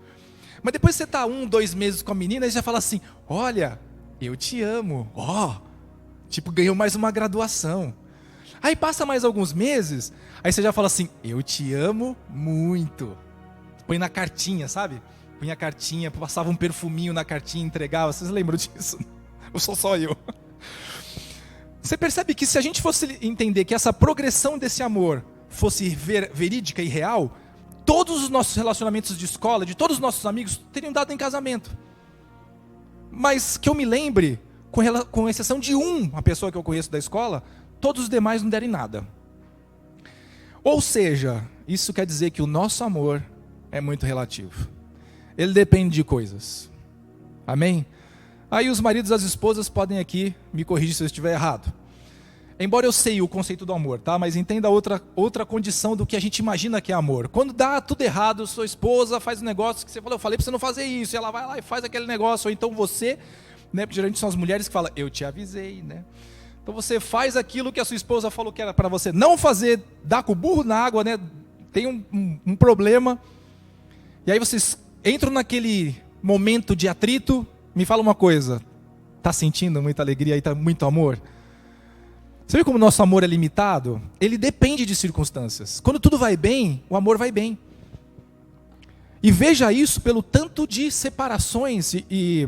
Mas depois você está 1, 2 meses com a menina e já fala assim, olha, eu te amo, tipo, ganhou mais uma graduação. Aí passa mais alguns meses, aí você já fala assim, eu te amo muito. Põe na cartinha, sabe? Punha a cartinha, passava um perfuminho na cartinha, entregava. Vocês lembram disso? Ou só eu? Você percebe que se a gente fosse entender que essa progressão desse amor fosse verídica e real, todos os nossos relacionamentos de escola, de todos os nossos amigos, teriam dado em casamento. Mas que eu me lembre, com exceção de uma pessoa que eu conheço da escola, todos os demais não deram em nada. Ou seja, isso quer dizer que o nosso amor é muito relativo. Ele depende de coisas. Amém? Aí os maridos e as esposas podem aqui me corrigir se eu estiver errado. Embora eu sei o conceito do amor, tá? Mas entenda outra condição do que a gente imagina que é amor. Quando dá tudo errado, sua esposa faz um negócio que você falou, eu falei para você não fazer isso, e ela vai lá e faz aquele negócio, ou então você, né? Porque geralmente são as mulheres que falam, eu te avisei, né? Então você faz aquilo que a sua esposa falou que era para você não fazer, dá com o burro na água, né? Tem um problema. E aí vocês entram naquele momento de atrito. Me fala uma coisa, está sentindo muita alegria e tá muito amor? Você vê como o nosso amor é limitado? Ele depende de circunstâncias. Quando tudo vai bem, o amor vai bem. E veja isso pelo tanto de separações e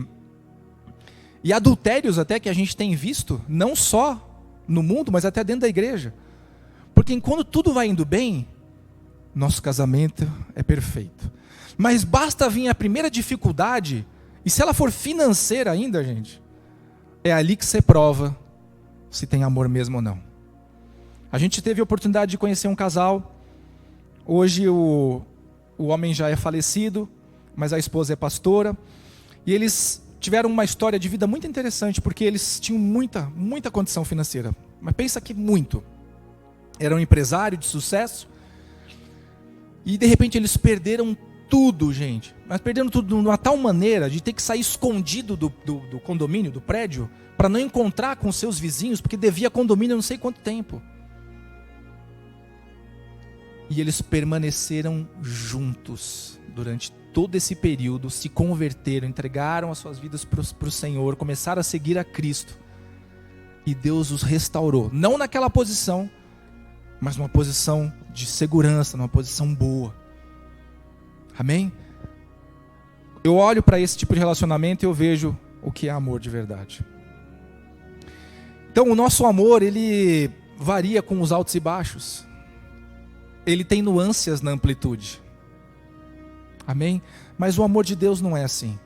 adultérios até que a gente tem visto, não só no mundo, mas até dentro da igreja. Porque quando tudo vai indo bem, nosso casamento é perfeito. Mas basta vir a primeira dificuldade, e se ela for financeira ainda, gente, é ali que você prova se tem amor mesmo ou não. A gente teve a oportunidade de conhecer um casal. Hoje o homem já é falecido, mas a esposa é pastora. E eles tiveram uma história de vida muito interessante, porque eles tinham muita condição financeira. Mas pensa que muito. Era um empresário de sucesso. E de repente eles perderam tudo, gente. Mas perderam tudo de uma tal maneira de ter que sair escondido do condomínio, do prédio, para não encontrar com seus vizinhos, porque devia condomínio não sei quanto tempo. E eles permaneceram juntos durante todo esse período, se converteram, entregaram as suas vidas para o Senhor, começaram a seguir a Cristo. E Deus os restaurou, não naquela posição, mas numa posição de segurança, numa posição boa. Amém? Eu olho para esse tipo de relacionamento e eu vejo o que é amor de verdade. Então o nosso amor, ele varia com os altos e baixos. Ele tem nuances na amplitude. Amém? Mas o amor de Deus não é assim.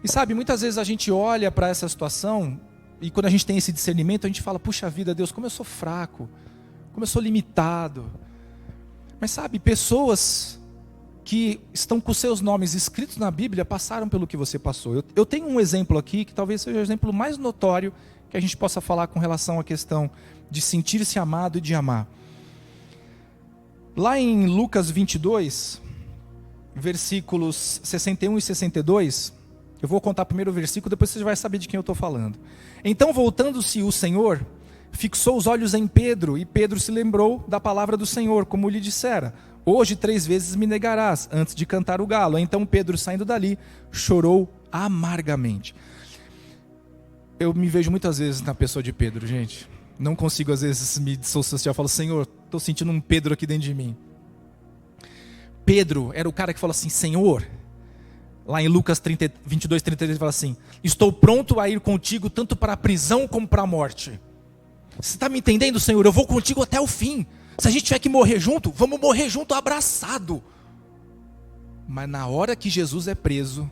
E sabe, muitas vezes a gente olha para essa situação, e quando a gente tem esse discernimento, a gente fala, puxa vida, Deus, como eu sou fraco, como eu sou limitado. Mas sabe, pessoas que estão com seus nomes escritos na Bíblia passaram pelo que você passou. Eu tenho um exemplo aqui que talvez seja o exemplo mais notório que a gente possa falar com relação à questão de sentir-se amado e de amar. Lá em Lucas 22, versículos 61 e 62, eu vou contar primeiro o versículo, depois você vai saber de quem eu estou falando. Então, voltando-se o Senhor, fixou os olhos em Pedro, e Pedro se lembrou da palavra do Senhor, como lhe dissera, hoje 3 vezes me negarás, antes de cantar o galo. Então Pedro, saindo dali, chorou amargamente. Eu me vejo muitas vezes na pessoa de Pedro, gente. Não consigo às vezes me dissociar. Eu falo, Senhor, estou sentindo um Pedro aqui dentro de mim. Pedro era o cara que falou assim, Senhor, lá em Lucas 22, 33, ele fala assim, estou pronto a ir contigo tanto para a prisão como para a morte. Você está me entendendo, Senhor? Eu vou contigo até o fim. Se a gente tiver que morrer junto, vamos morrer junto abraçado. Mas na hora que Jesus é preso,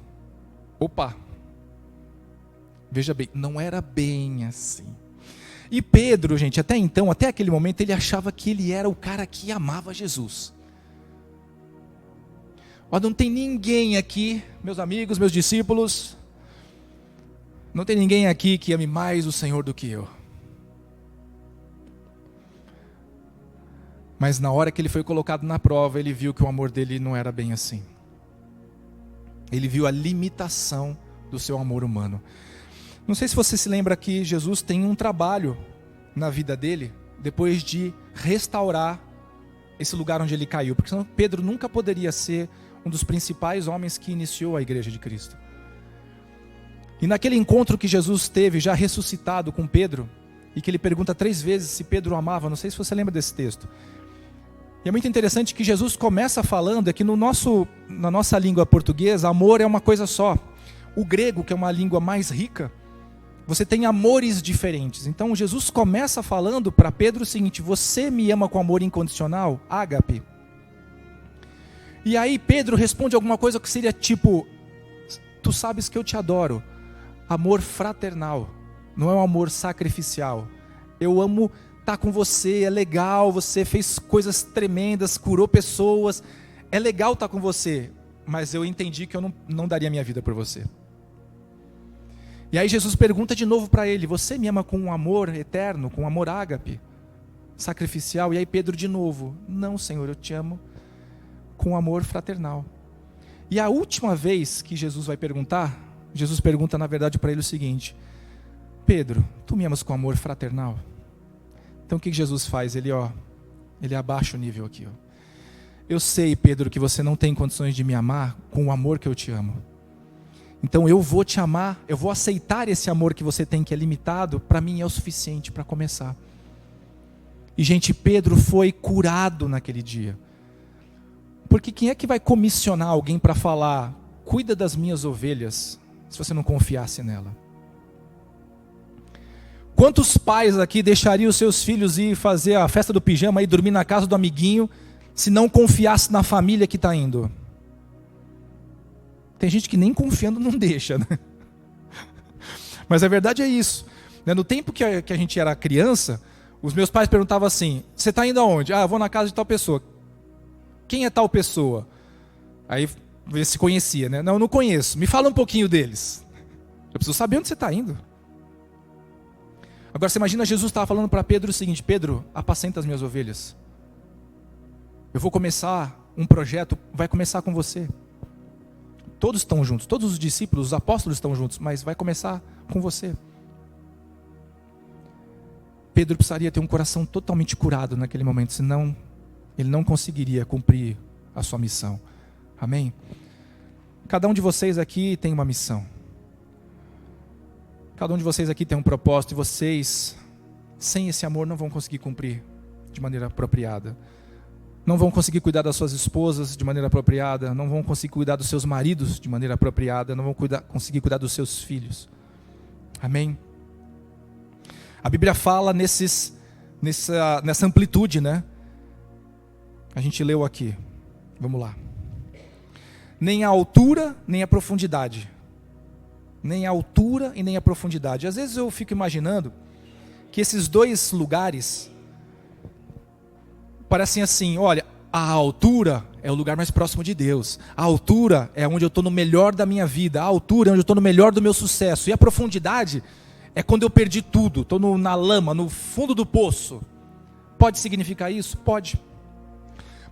veja bem, não era bem assim. E Pedro, gente, até então, até aquele momento, ele achava que ele era o cara que amava Jesus. Ó, não tem ninguém aqui, meus amigos, meus discípulos, não tem ninguém aqui que ame mais o Senhor do que eu. Mas na hora que ele foi colocado na prova, ele viu que o amor dele não era bem assim. Ele viu a limitação do seu amor humano. Não sei se você se lembra que Jesus tem um trabalho na vida dele, depois de restaurar esse lugar onde ele caiu. Porque senão Pedro nunca poderia ser um dos principais homens que iniciou a igreja de Cristo. E naquele encontro que Jesus teve, já ressuscitado com Pedro, e que ele pergunta 3 vezes se Pedro o amava, não sei se você lembra desse texto. E é muito interessante que Jesus começa falando, é que na nossa língua portuguesa, amor é uma coisa só. O grego, que é uma língua mais rica, você tem amores diferentes. Então Jesus começa falando para Pedro o seguinte: você me ama com amor incondicional? Ágape. E aí Pedro responde alguma coisa que seria tipo: tu sabes que eu te adoro. Amor fraternal, não é um amor sacrificial. Eu amo estar com você, é legal, você fez coisas tremendas, curou pessoas, é legal estar com você, mas eu entendi que eu não daria minha vida por você. E aí Jesus pergunta de novo para ele: você me ama com um amor eterno, com um amor ágape, sacrificial? E aí Pedro de novo: não, Senhor, eu te amo com amor fraternal. E a última vez que Jesus vai perguntar, Jesus pergunta na verdade para ele o seguinte: Pedro, tu me amas com amor fraternal? Então o que Jesus faz? Ele abaixa o nível aqui. Eu sei, Pedro, que você não tem condições de me amar com o amor que eu te amo. Então eu vou te amar, eu vou aceitar esse amor que você tem, que é limitado, para mim é o suficiente para começar. E gente, Pedro foi curado naquele dia. Porque quem é que vai comissionar alguém para falar: cuida das minhas ovelhas, se você não confiasse nela? Quantos pais aqui deixariam os seus filhos ir fazer a festa do pijama e dormir na casa do amiguinho, se não confiasse na família que está indo? Tem gente que nem confiando não deixa, né? Mas a verdade é isso. No tempo que a gente era criança, os meus pais perguntavam assim: você está indo aonde? Ah, eu vou na casa de tal pessoa. Quem é tal pessoa? Aí ver se conhecia, né? Não, eu não conheço. Me fala um pouquinho deles. Eu preciso saber onde você está indo. Agora você imagina, Jesus estava falando para Pedro o seguinte: Pedro, apacenta as minhas ovelhas. Eu vou começar um projeto, vai começar com você. Todos estão juntos, todos os discípulos, os apóstolos estão juntos, mas vai começar com você. Pedro precisaria ter um coração totalmente curado naquele momento, senão ele não conseguiria cumprir a sua missão. Amém? Cada um de vocês aqui tem uma missão. Cada um de vocês aqui tem um propósito, e vocês, sem esse amor, não vão conseguir cumprir de maneira apropriada. Não vão conseguir cuidar das suas esposas de maneira apropriada, não vão conseguir cuidar dos seus maridos de maneira apropriada, não vão conseguir cuidar dos seus filhos. Amém? A Bíblia fala nessa amplitude, né? A gente leu aqui. Vamos lá. Nem a altura, nem a profundidade. Nem a altura e nem a profundidade. Às vezes eu fico imaginando que esses dois lugares parecem assim: olha, a altura é o lugar mais próximo de Deus. A altura é onde eu estou no melhor da minha vida. A altura é onde eu estou no melhor do meu sucesso. E a profundidade é quando eu perdi tudo. Estou na lama, no fundo do poço. Pode significar isso? Pode.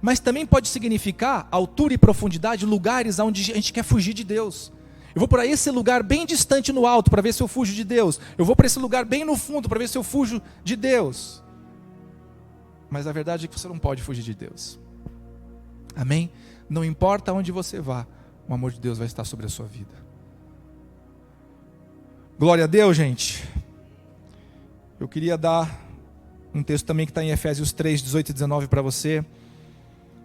Mas também pode significar altura e profundidade, lugares onde a gente quer fugir de Deus. Eu vou para esse lugar bem distante no alto para ver se eu fujo de Deus. Eu vou para esse lugar bem no fundo para ver se eu fujo de Deus. Mas a verdade é que você não pode fugir de Deus. Amém? Não importa onde você vá, o amor de Deus vai estar sobre a sua vida. Glória a Deus, gente. Eu queria dar um texto também que está em Efésios 3, 18 e 19 para você.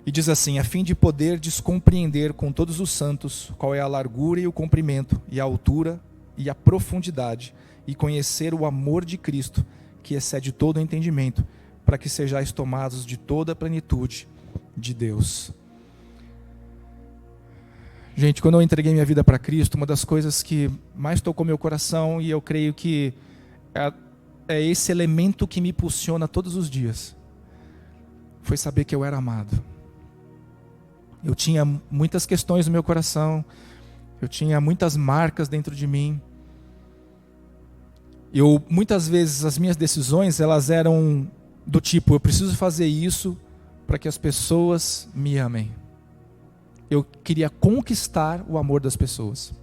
E diz assim: a fim de poder descompreender com todos os santos qual é a largura e o comprimento, e a altura e a profundidade, e conhecer o amor de Cristo, que excede todo o entendimento, para que sejais tomados de toda a plenitude de Deus. Gente, quando eu entreguei minha vida para Cristo, uma das coisas que mais tocou meu coração, e eu creio que é esse elemento que me impulsiona todos os dias. Foi saber que eu era amado. Eu tinha muitas questões no meu coração. Eu tinha muitas marcas dentro de mim. Muitas vezes as minhas decisões, elas eram do tipo, eu preciso fazer isso para que as pessoas me amem. Eu queria conquistar o amor das pessoas.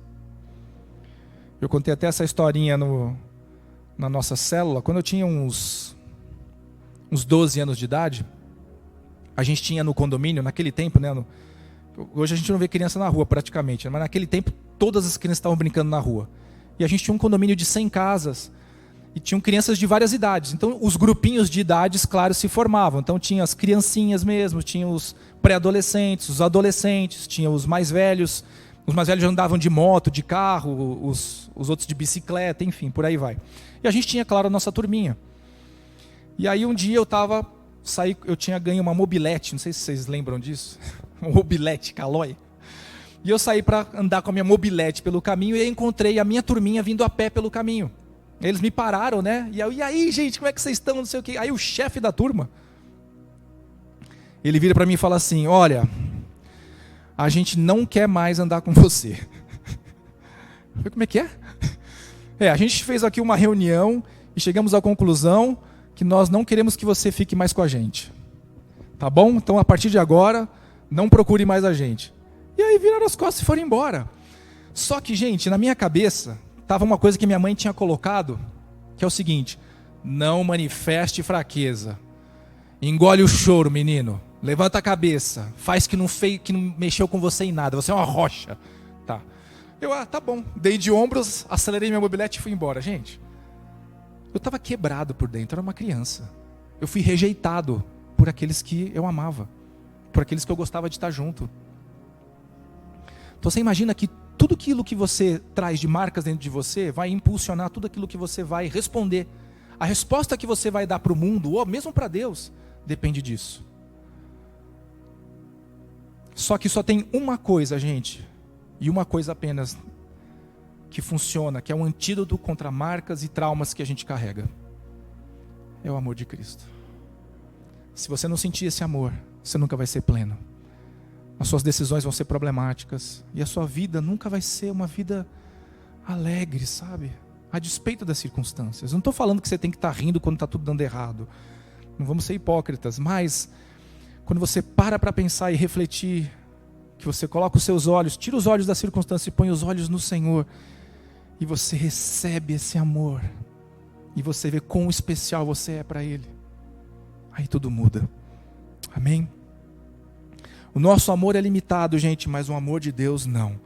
Eu contei até essa historinha na nossa célula. Quando eu tinha uns 12 anos de idade, a gente tinha no condomínio, naquele tempo, né? Hoje a gente não vê criança na rua praticamente, mas naquele tempo todas as crianças estavam brincando na rua. E a gente tinha um condomínio de 100 casas e tinham crianças de várias idades. Então os grupinhos de idades, claro, se formavam. Então tinha as criancinhas mesmo, tinha os pré-adolescentes, os adolescentes, tinha os mais velhos. Os mais velhos andavam de moto, de carro, os outros de bicicleta, enfim, por aí vai. E a gente tinha, claro, a nossa turminha. E aí um dia eu tinha ganho uma mobilete, não sei se vocês lembram disso, uma mobilete Caloi. E eu saí para andar com a minha mobilete pelo caminho e encontrei a minha turminha vindo a pé pelo caminho. Eles me pararam, né? E aí, gente, como é que vocês estão? Não sei o quê. Aí o chefe da turma, ele vira para mim e fala assim: olha, a gente não quer mais andar com você. Eu falei, como é que é? A gente fez aqui uma reunião e chegamos à conclusão que nós não queremos que você fique mais com a gente. Tá bom? Então, a partir de agora, não procure mais a gente. E aí viraram as costas e foram embora. Só que, gente, na minha cabeça, estava uma coisa que minha mãe tinha colocado, que é o seguinte: não manifeste fraqueza. Engole o choro, menino. Levanta a cabeça. Faz que não mexeu com você em nada. Você é uma rocha. Tá. Tá bom. Dei de ombros, acelerei minha mobilete e fui embora. Gente, eu estava quebrado por dentro. Era uma criança. Eu fui rejeitado por aqueles que eu amava. Por aqueles que eu gostava de estar junto. Então você imagina que tudo aquilo que você traz de marcas dentro de você vai impulsionar tudo aquilo que você vai responder. A resposta que você vai dar para o mundo, ou mesmo para Deus, depende disso. Só que só tem uma coisa, gente, e uma coisa apenas, que funciona, que é um antídoto contra marcas e traumas que a gente carrega. É o amor de Cristo. Se você não sentir esse amor, você nunca vai ser pleno. As suas decisões vão ser problemáticas. E a sua vida nunca vai ser uma vida alegre, sabe? A despeito das circunstâncias. Não estou falando que você tem que estar rindo quando está tudo dando errado. Não vamos ser hipócritas. Mas, quando você para pensar e refletir, que você coloca os seus olhos, tira os olhos da circunstância e põe os olhos no Senhor. E você recebe esse amor. E você vê quão especial você é para Ele. Aí tudo muda. Amém? O nosso amor é limitado, gente, mas o amor de Deus não.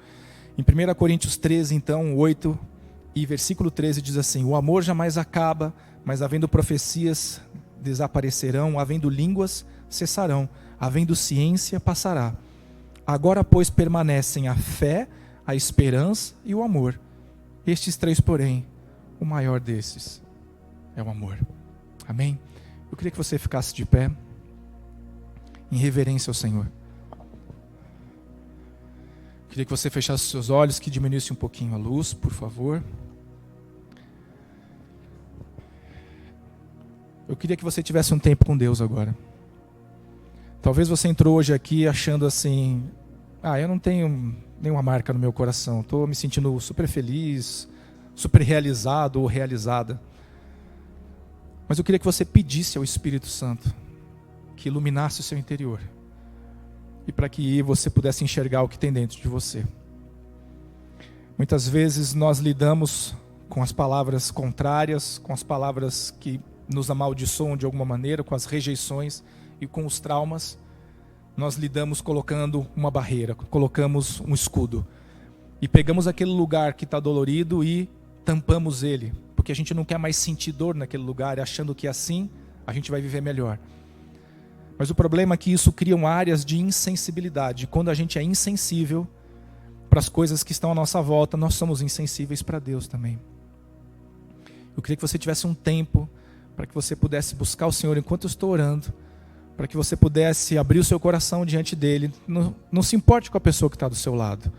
Em 1 Coríntios 13, então, 8 e versículo 13 diz assim: o amor jamais acaba, mas havendo profecias desaparecerão, havendo línguas cessarão, havendo ciência passará. Agora, pois, permanecem a fé, a esperança e o amor. Estes três, porém, o maior desses é o amor. Amém? Eu queria que você ficasse de pé, em reverência ao Senhor. Queria que você fechasse os seus olhos, que diminuísse um pouquinho a luz, por favor. Eu queria que você tivesse um tempo com Deus agora. Talvez você entrou hoje aqui achando assim: eu não tenho nenhuma marca no meu coração, estou me sentindo super feliz, super realizado ou realizada. Mas eu queria que você pedisse ao Espírito Santo que iluminasse o seu interior. E para que você pudesse enxergar o que tem dentro de você. Muitas vezes nós lidamos com as palavras contrárias, com as palavras que nos amaldiçoam de alguma maneira, com as rejeições e com os traumas. Nós lidamos colocando uma barreira, colocamos um escudo. E pegamos aquele lugar que está dolorido e tampamos ele. Porque a gente não quer mais sentir dor naquele lugar, achando que assim a gente vai viver melhor. Mas o problema é que isso cria áreas de insensibilidade. Quando a gente é insensível para as coisas que estão à nossa volta, nós somos insensíveis para Deus também. Eu queria que você tivesse um tempo para que você pudesse buscar o Senhor enquanto eu estou orando, para que você pudesse abrir o seu coração diante dEle. Não se importe com a pessoa que está do seu lado.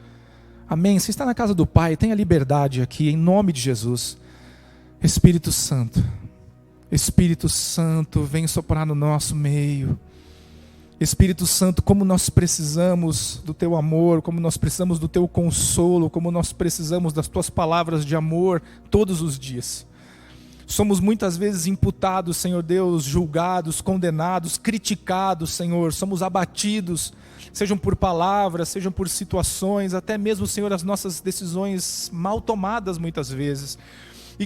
Amém? Você está na casa do Pai, tenha liberdade aqui, em nome de Jesus. Espírito Santo, Espírito Santo, vem soprar no nosso meio. Espírito Santo, como nós precisamos do Teu amor, como nós precisamos do Teu consolo, como nós precisamos das Tuas palavras de amor todos os dias. Somos muitas vezes imputados, Senhor Deus, julgados, condenados, criticados, Senhor. Somos abatidos, sejam por palavras, sejam por situações, até mesmo, Senhor, as nossas decisões mal tomadas muitas vezes. E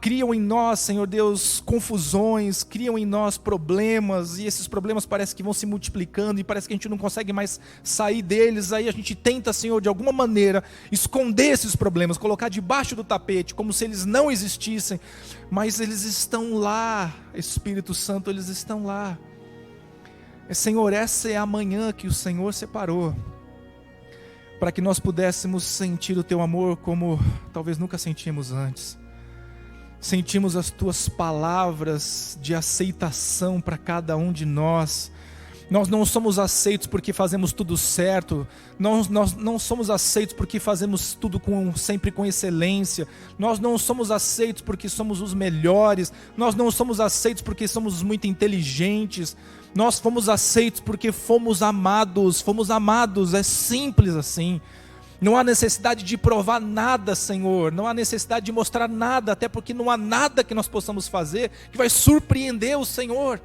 criam em nós, Senhor Deus, confusões, criam em nós problemas, e esses problemas parece que vão se multiplicando, e parece que a gente não consegue mais sair deles. Aí a gente tenta, Senhor, de alguma maneira, esconder esses problemas, colocar debaixo do tapete, como se eles não existissem, mas eles estão lá, Espírito Santo, eles estão lá. Senhor, essa é a manhã que o Senhor separou, para que nós pudéssemos sentir o Teu amor como talvez nunca sentimos antes. Sentimos as Tuas palavras de aceitação para cada um de nós. Nós não somos aceitos porque fazemos tudo certo. Nós não somos aceitos porque fazemos tudo sempre com excelência. Nós não somos aceitos porque somos os melhores. Nós não somos aceitos porque somos muito inteligentes. Nós fomos aceitos porque fomos amados. Fomos amados, é simples assim. Não há necessidade de provar nada, Senhor. Não há necessidade de mostrar nada, até porque não há nada que nós possamos fazer que vai surpreender o Senhor.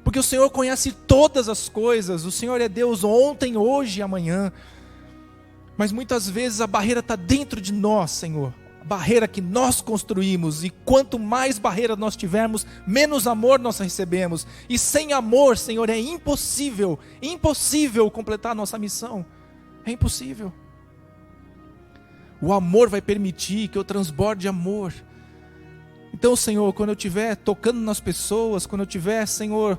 Porque o Senhor conhece todas as coisas. O Senhor é Deus ontem, hoje e amanhã. Mas muitas vezes a barreira está dentro de nós, Senhor. A barreira que nós construímos. E quanto mais barreira nós tivermos, menos amor nós recebemos. E sem amor, Senhor, é impossível completar a nossa missão. É impossível. O amor vai permitir que eu transborde amor. Então, Senhor, quando eu estiver tocando nas pessoas, quando eu estiver, Senhor,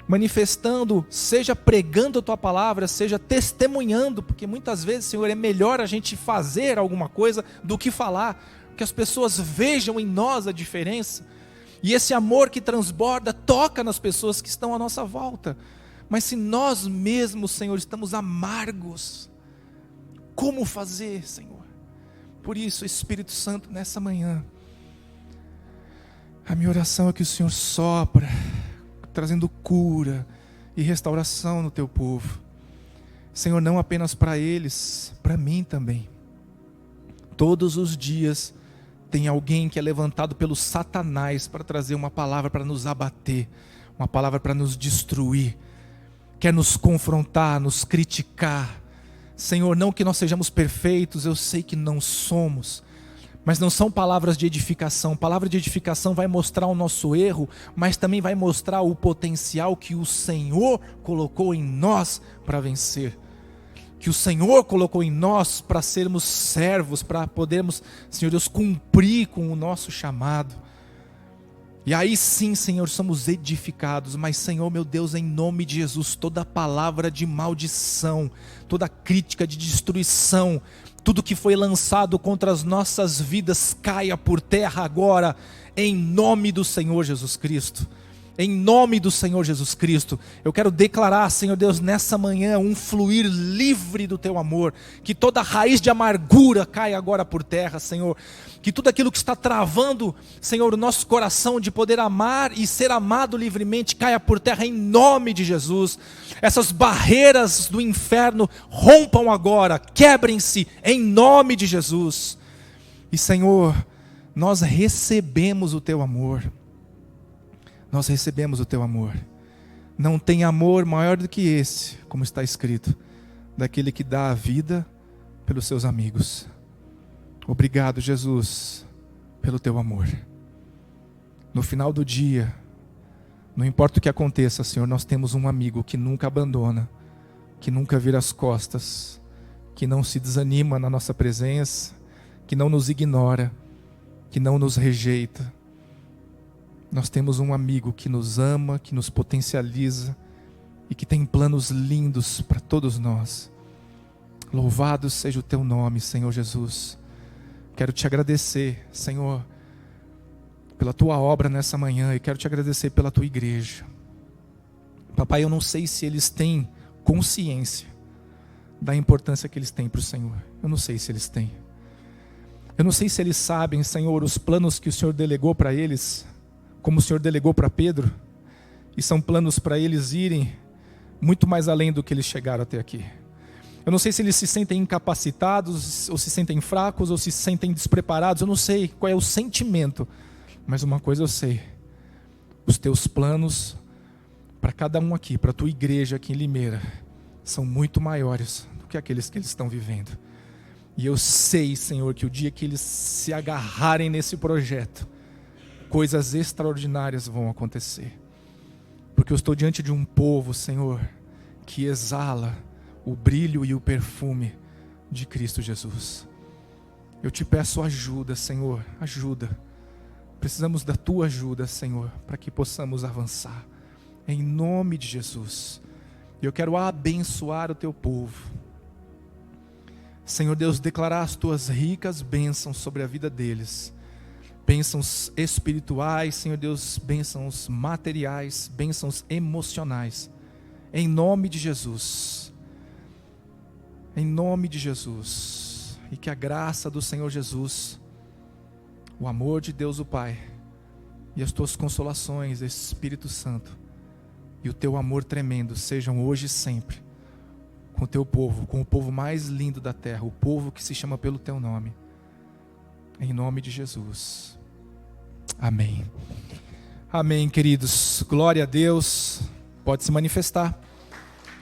manifestando, seja pregando a Tua palavra, seja testemunhando, porque muitas vezes, Senhor, é melhor a gente fazer alguma coisa do que falar, que as pessoas vejam em nós a diferença, e esse amor que transborda, toca nas pessoas que estão à nossa volta. Mas se nós mesmos, Senhor, estamos amargos, como fazer, Senhor? Por isso, Espírito Santo, nessa manhã, a minha oração é que o Senhor sopra, trazendo cura e restauração no Teu povo. Senhor, não apenas para eles, para mim também. Todos os dias tem alguém que é levantado pelo Satanás para trazer uma palavra para nos abater, uma palavra para nos destruir, quer nos confrontar, nos criticar. Senhor, não que nós sejamos perfeitos, eu sei que não somos, mas não são palavras de edificação. Palavra de edificação vai mostrar o nosso erro, mas também vai mostrar o potencial que o Senhor colocou em nós para vencer, que o Senhor colocou em nós para sermos servos, para podermos, Senhor Deus, cumprir com o nosso chamado. E aí sim, Senhor, somos edificados. Mas, Senhor, meu Deus, em nome de Jesus, toda palavra de maldição, toda crítica de destruição, tudo que foi lançado contra as nossas vidas, caia por terra agora, em nome do Senhor Jesus Cristo. Em nome do Senhor Jesus Cristo, eu quero declarar, Senhor Deus, nessa manhã, um fluir livre do Teu amor, que toda raiz de amargura caia agora por terra, Senhor, que tudo aquilo que está travando, Senhor, o nosso coração de poder amar e ser amado livremente, caia por terra em nome de Jesus. Essas barreiras do inferno rompam agora, quebrem-se em nome de Jesus. E, Senhor, nós recebemos o Teu amor. Nós recebemos o Teu amor. Não tem amor maior do que esse, como está escrito, daquele que dá a vida pelos seus amigos. Obrigado, Jesus, pelo Teu amor. No final do dia, não importa o que aconteça, Senhor, nós temos um amigo que nunca abandona, que nunca vira as costas, que não se desanima na nossa presença, que não nos ignora, que não nos rejeita. Nós temos um amigo que nos ama, que nos potencializa e que tem planos lindos para todos nós. Louvado seja o Teu nome, Senhor Jesus. Quero Te agradecer, Senhor, pela Tua obra nessa manhã, e quero Te agradecer pela Tua igreja. Papai, eu não sei se eles têm consciência da importância que eles têm para o Senhor. Eu não sei se eles têm. Eu não sei se eles sabem, Senhor, os planos que o Senhor delegou para eles, como o Senhor delegou para Pedro, e são planos para eles irem muito mais além do que eles chegaram até aqui. Eu não sei se eles se sentem incapacitados, ou se sentem fracos, ou se sentem despreparados, eu não sei qual é o sentimento, mas uma coisa eu sei: os teus planos para cada um aqui, para a tua igreja aqui em Limeira, são muito maiores do que aqueles que eles estão vivendo. E eu sei, Senhor, que o dia que eles se agarrarem nesse projeto, coisas extraordinárias vão acontecer. Porque eu estou diante de um povo, Senhor, que exala o brilho e o perfume de Cristo Jesus. Eu te peço ajuda, Senhor, ajuda. Precisamos da tua ajuda, Senhor, para que possamos avançar. Em nome de Jesus. Eu quero abençoar o teu povo. Senhor Deus, declarar as tuas ricas bênçãos sobre a vida deles. Bênçãos espirituais, Senhor Deus, bênçãos materiais, bênçãos emocionais. Em nome de Jesus. Em nome de Jesus. E que a graça do Senhor Jesus, o amor de Deus o Pai, e as tuas consolações, Espírito Santo, e o teu amor tremendo sejam hoje e sempre com o teu povo, com o povo mais lindo da terra, o povo que se chama pelo teu nome. Em nome de Jesus. Amém. Amém, queridos. Glória a Deus. Pode se manifestar.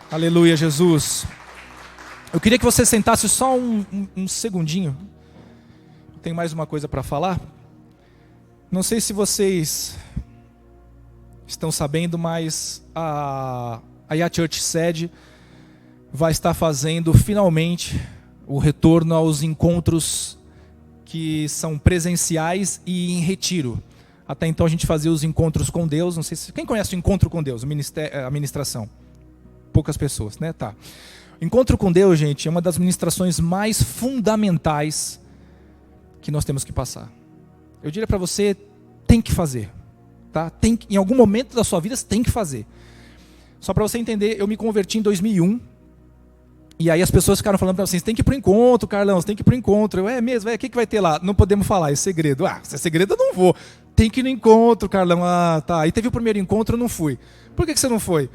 Aleluia, Jesus. Eu queria que você sentasse só um segundinho. Tem mais uma coisa para falar. Não sei se vocês estão sabendo, mas a Yacht Church sede vai estar fazendo finalmente o retorno aos encontros que são presenciais e em retiro. Até então a gente fazia os encontros com Deus. Não sei se quem conhece o encontro com Deus, a ministração. Poucas pessoas, né? Tá. Encontro com Deus, gente, é uma das ministrações mais fundamentais que nós temos que passar. Eu diria para você, tem que fazer, tá? Em algum momento da sua vida você tem que fazer. Só para você entender, eu me converti em 2001. E aí as pessoas ficaram falando para vocês: tem que ir para o encontro, Carlão, você tem que ir para o encontro. Eu, é mesmo, o que vai ter lá? Não podemos falar, é segredo. Se é segredo eu não vou. Tem que ir no encontro, Carlão. Tá. Aí teve o primeiro encontro, eu não fui. Por que você não foi?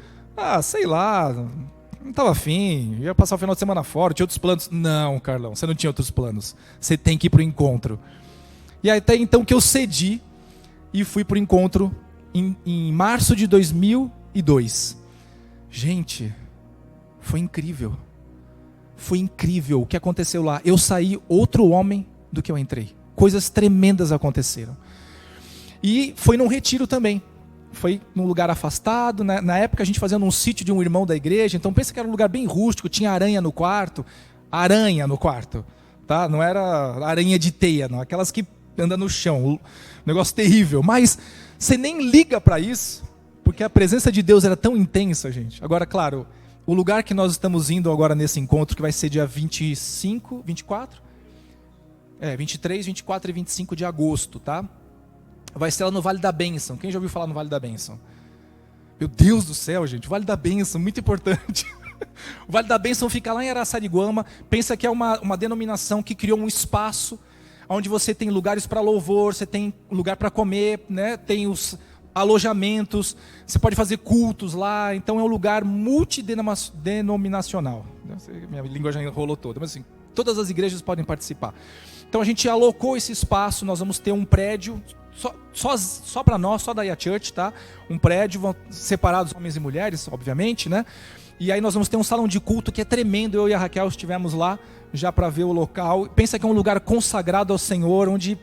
Sei lá, não estava afim, ia passar o final de semana fora, tinha outros planos. Não, Carlão, você não tinha outros planos. Você tem que ir para o encontro. E aí, até então que eu cedi e fui para o encontro em março de 2002. Gente, foi incrível. Foi incrível o que aconteceu lá. Eu saí outro homem do que eu entrei. Coisas tremendas aconteceram. E foi num retiro também. Foi num lugar afastado. Na época a gente fazia num sítio de um irmão da igreja. Então pensa que era um lugar bem rústico. Tinha aranha no quarto. Tá? Não era aranha de teia, não. Aquelas que andam no chão. Um negócio terrível. Mas você nem liga para isso. Porque a presença de Deus era tão intensa, gente. Agora, claro, o lugar que nós estamos indo agora nesse encontro, que vai ser dia 25, 24? 23, 24 e 25 de agosto, tá? Vai ser lá no Vale da Bênção. Quem já ouviu falar no Vale da Bênção? Meu Deus do céu, gente, o Vale da Bênção, muito importante. O Vale da Bênção fica lá em Araçariguama. Pensa que é uma denominação que criou um espaço onde você tem lugares para louvor, você tem lugar para comer, né? Tem os alojamentos, você pode fazer cultos lá. Então é um lugar multidenominacional. Minha língua já enrolou toda, mas assim, todas as igrejas podem participar. Então a gente alocou esse espaço. Nós vamos ter um prédio só para nós, só da Yacht Church, tá? Um prédio separados, homens e mulheres, obviamente, né? E aí nós vamos ter um salão de culto que é tremendo. Eu e a Raquel estivemos lá já para ver o local. Pensa que é um lugar consagrado ao Senhor, onde,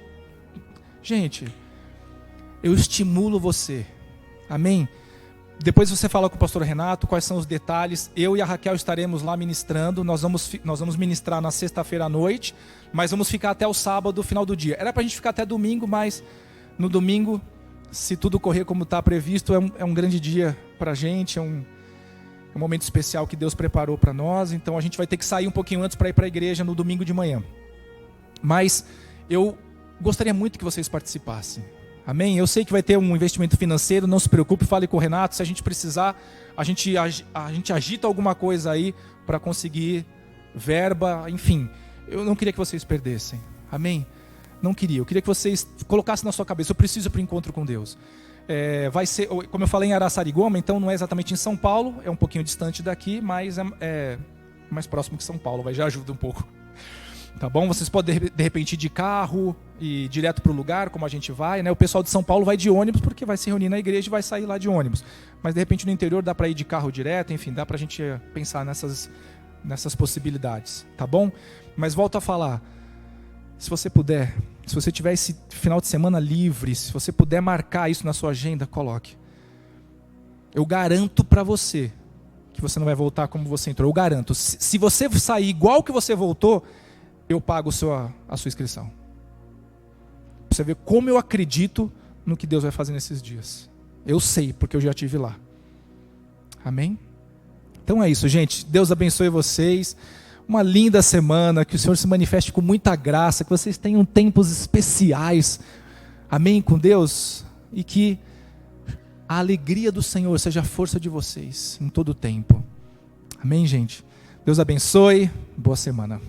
gente, eu estimulo você, amém? Depois você fala com o pastor Renato quais são os detalhes. Eu e a Raquel estaremos lá ministrando. Nós vamos ministrar na sexta-feira à noite, mas vamos ficar até o sábado, final do dia. Era para a gente ficar até domingo, mas no domingo, se tudo correr como está previsto, é um grande dia para a gente, é um momento especial que Deus preparou para nós. Então a gente vai ter que sair um pouquinho antes para ir para a igreja no domingo de manhã. Mas eu gostaria muito que vocês participassem. Amém? Eu sei que vai ter um investimento financeiro, não se preocupe, fale com o Renato. Se a gente precisar, a gente agita alguma coisa aí para conseguir verba, enfim. Eu não queria que vocês perdessem. Amém? Não queria. Eu queria que vocês colocassem na sua cabeça: eu preciso ir para o encontro com Deus. Vai ser, como eu falei, em Araçariguama, então não é exatamente em São Paulo, é um pouquinho distante daqui, mas é mais próximo que São Paulo, já ajuda um pouco. Tá bom? Vocês podem, de repente, ir de carro e direto para o lugar, como a gente vai, né? O pessoal de São Paulo vai de ônibus, porque vai se reunir na igreja e vai sair lá de ônibus. Mas, de repente, no interior dá para ir de carro direto, enfim, dá para a gente pensar nessas possibilidades, tá bom? Mas volto a falar, se você puder, se você tiver esse final de semana livre, se você puder marcar isso na sua agenda, coloque. Eu garanto para você que você não vai voltar como você entrou. Eu garanto. Se você sair igual que você voltou, eu pago a sua inscrição. Pra você ver como eu acredito no que Deus vai fazer nesses dias. Eu sei, porque eu já estive lá. Amém? Então é isso, gente. Deus abençoe vocês. Uma linda semana, que o Senhor se manifeste com muita graça, que vocês tenham tempos especiais, amém, com Deus, e que a alegria do Senhor seja a força de vocês, em todo o tempo, amém, gente? Deus abençoe, boa semana.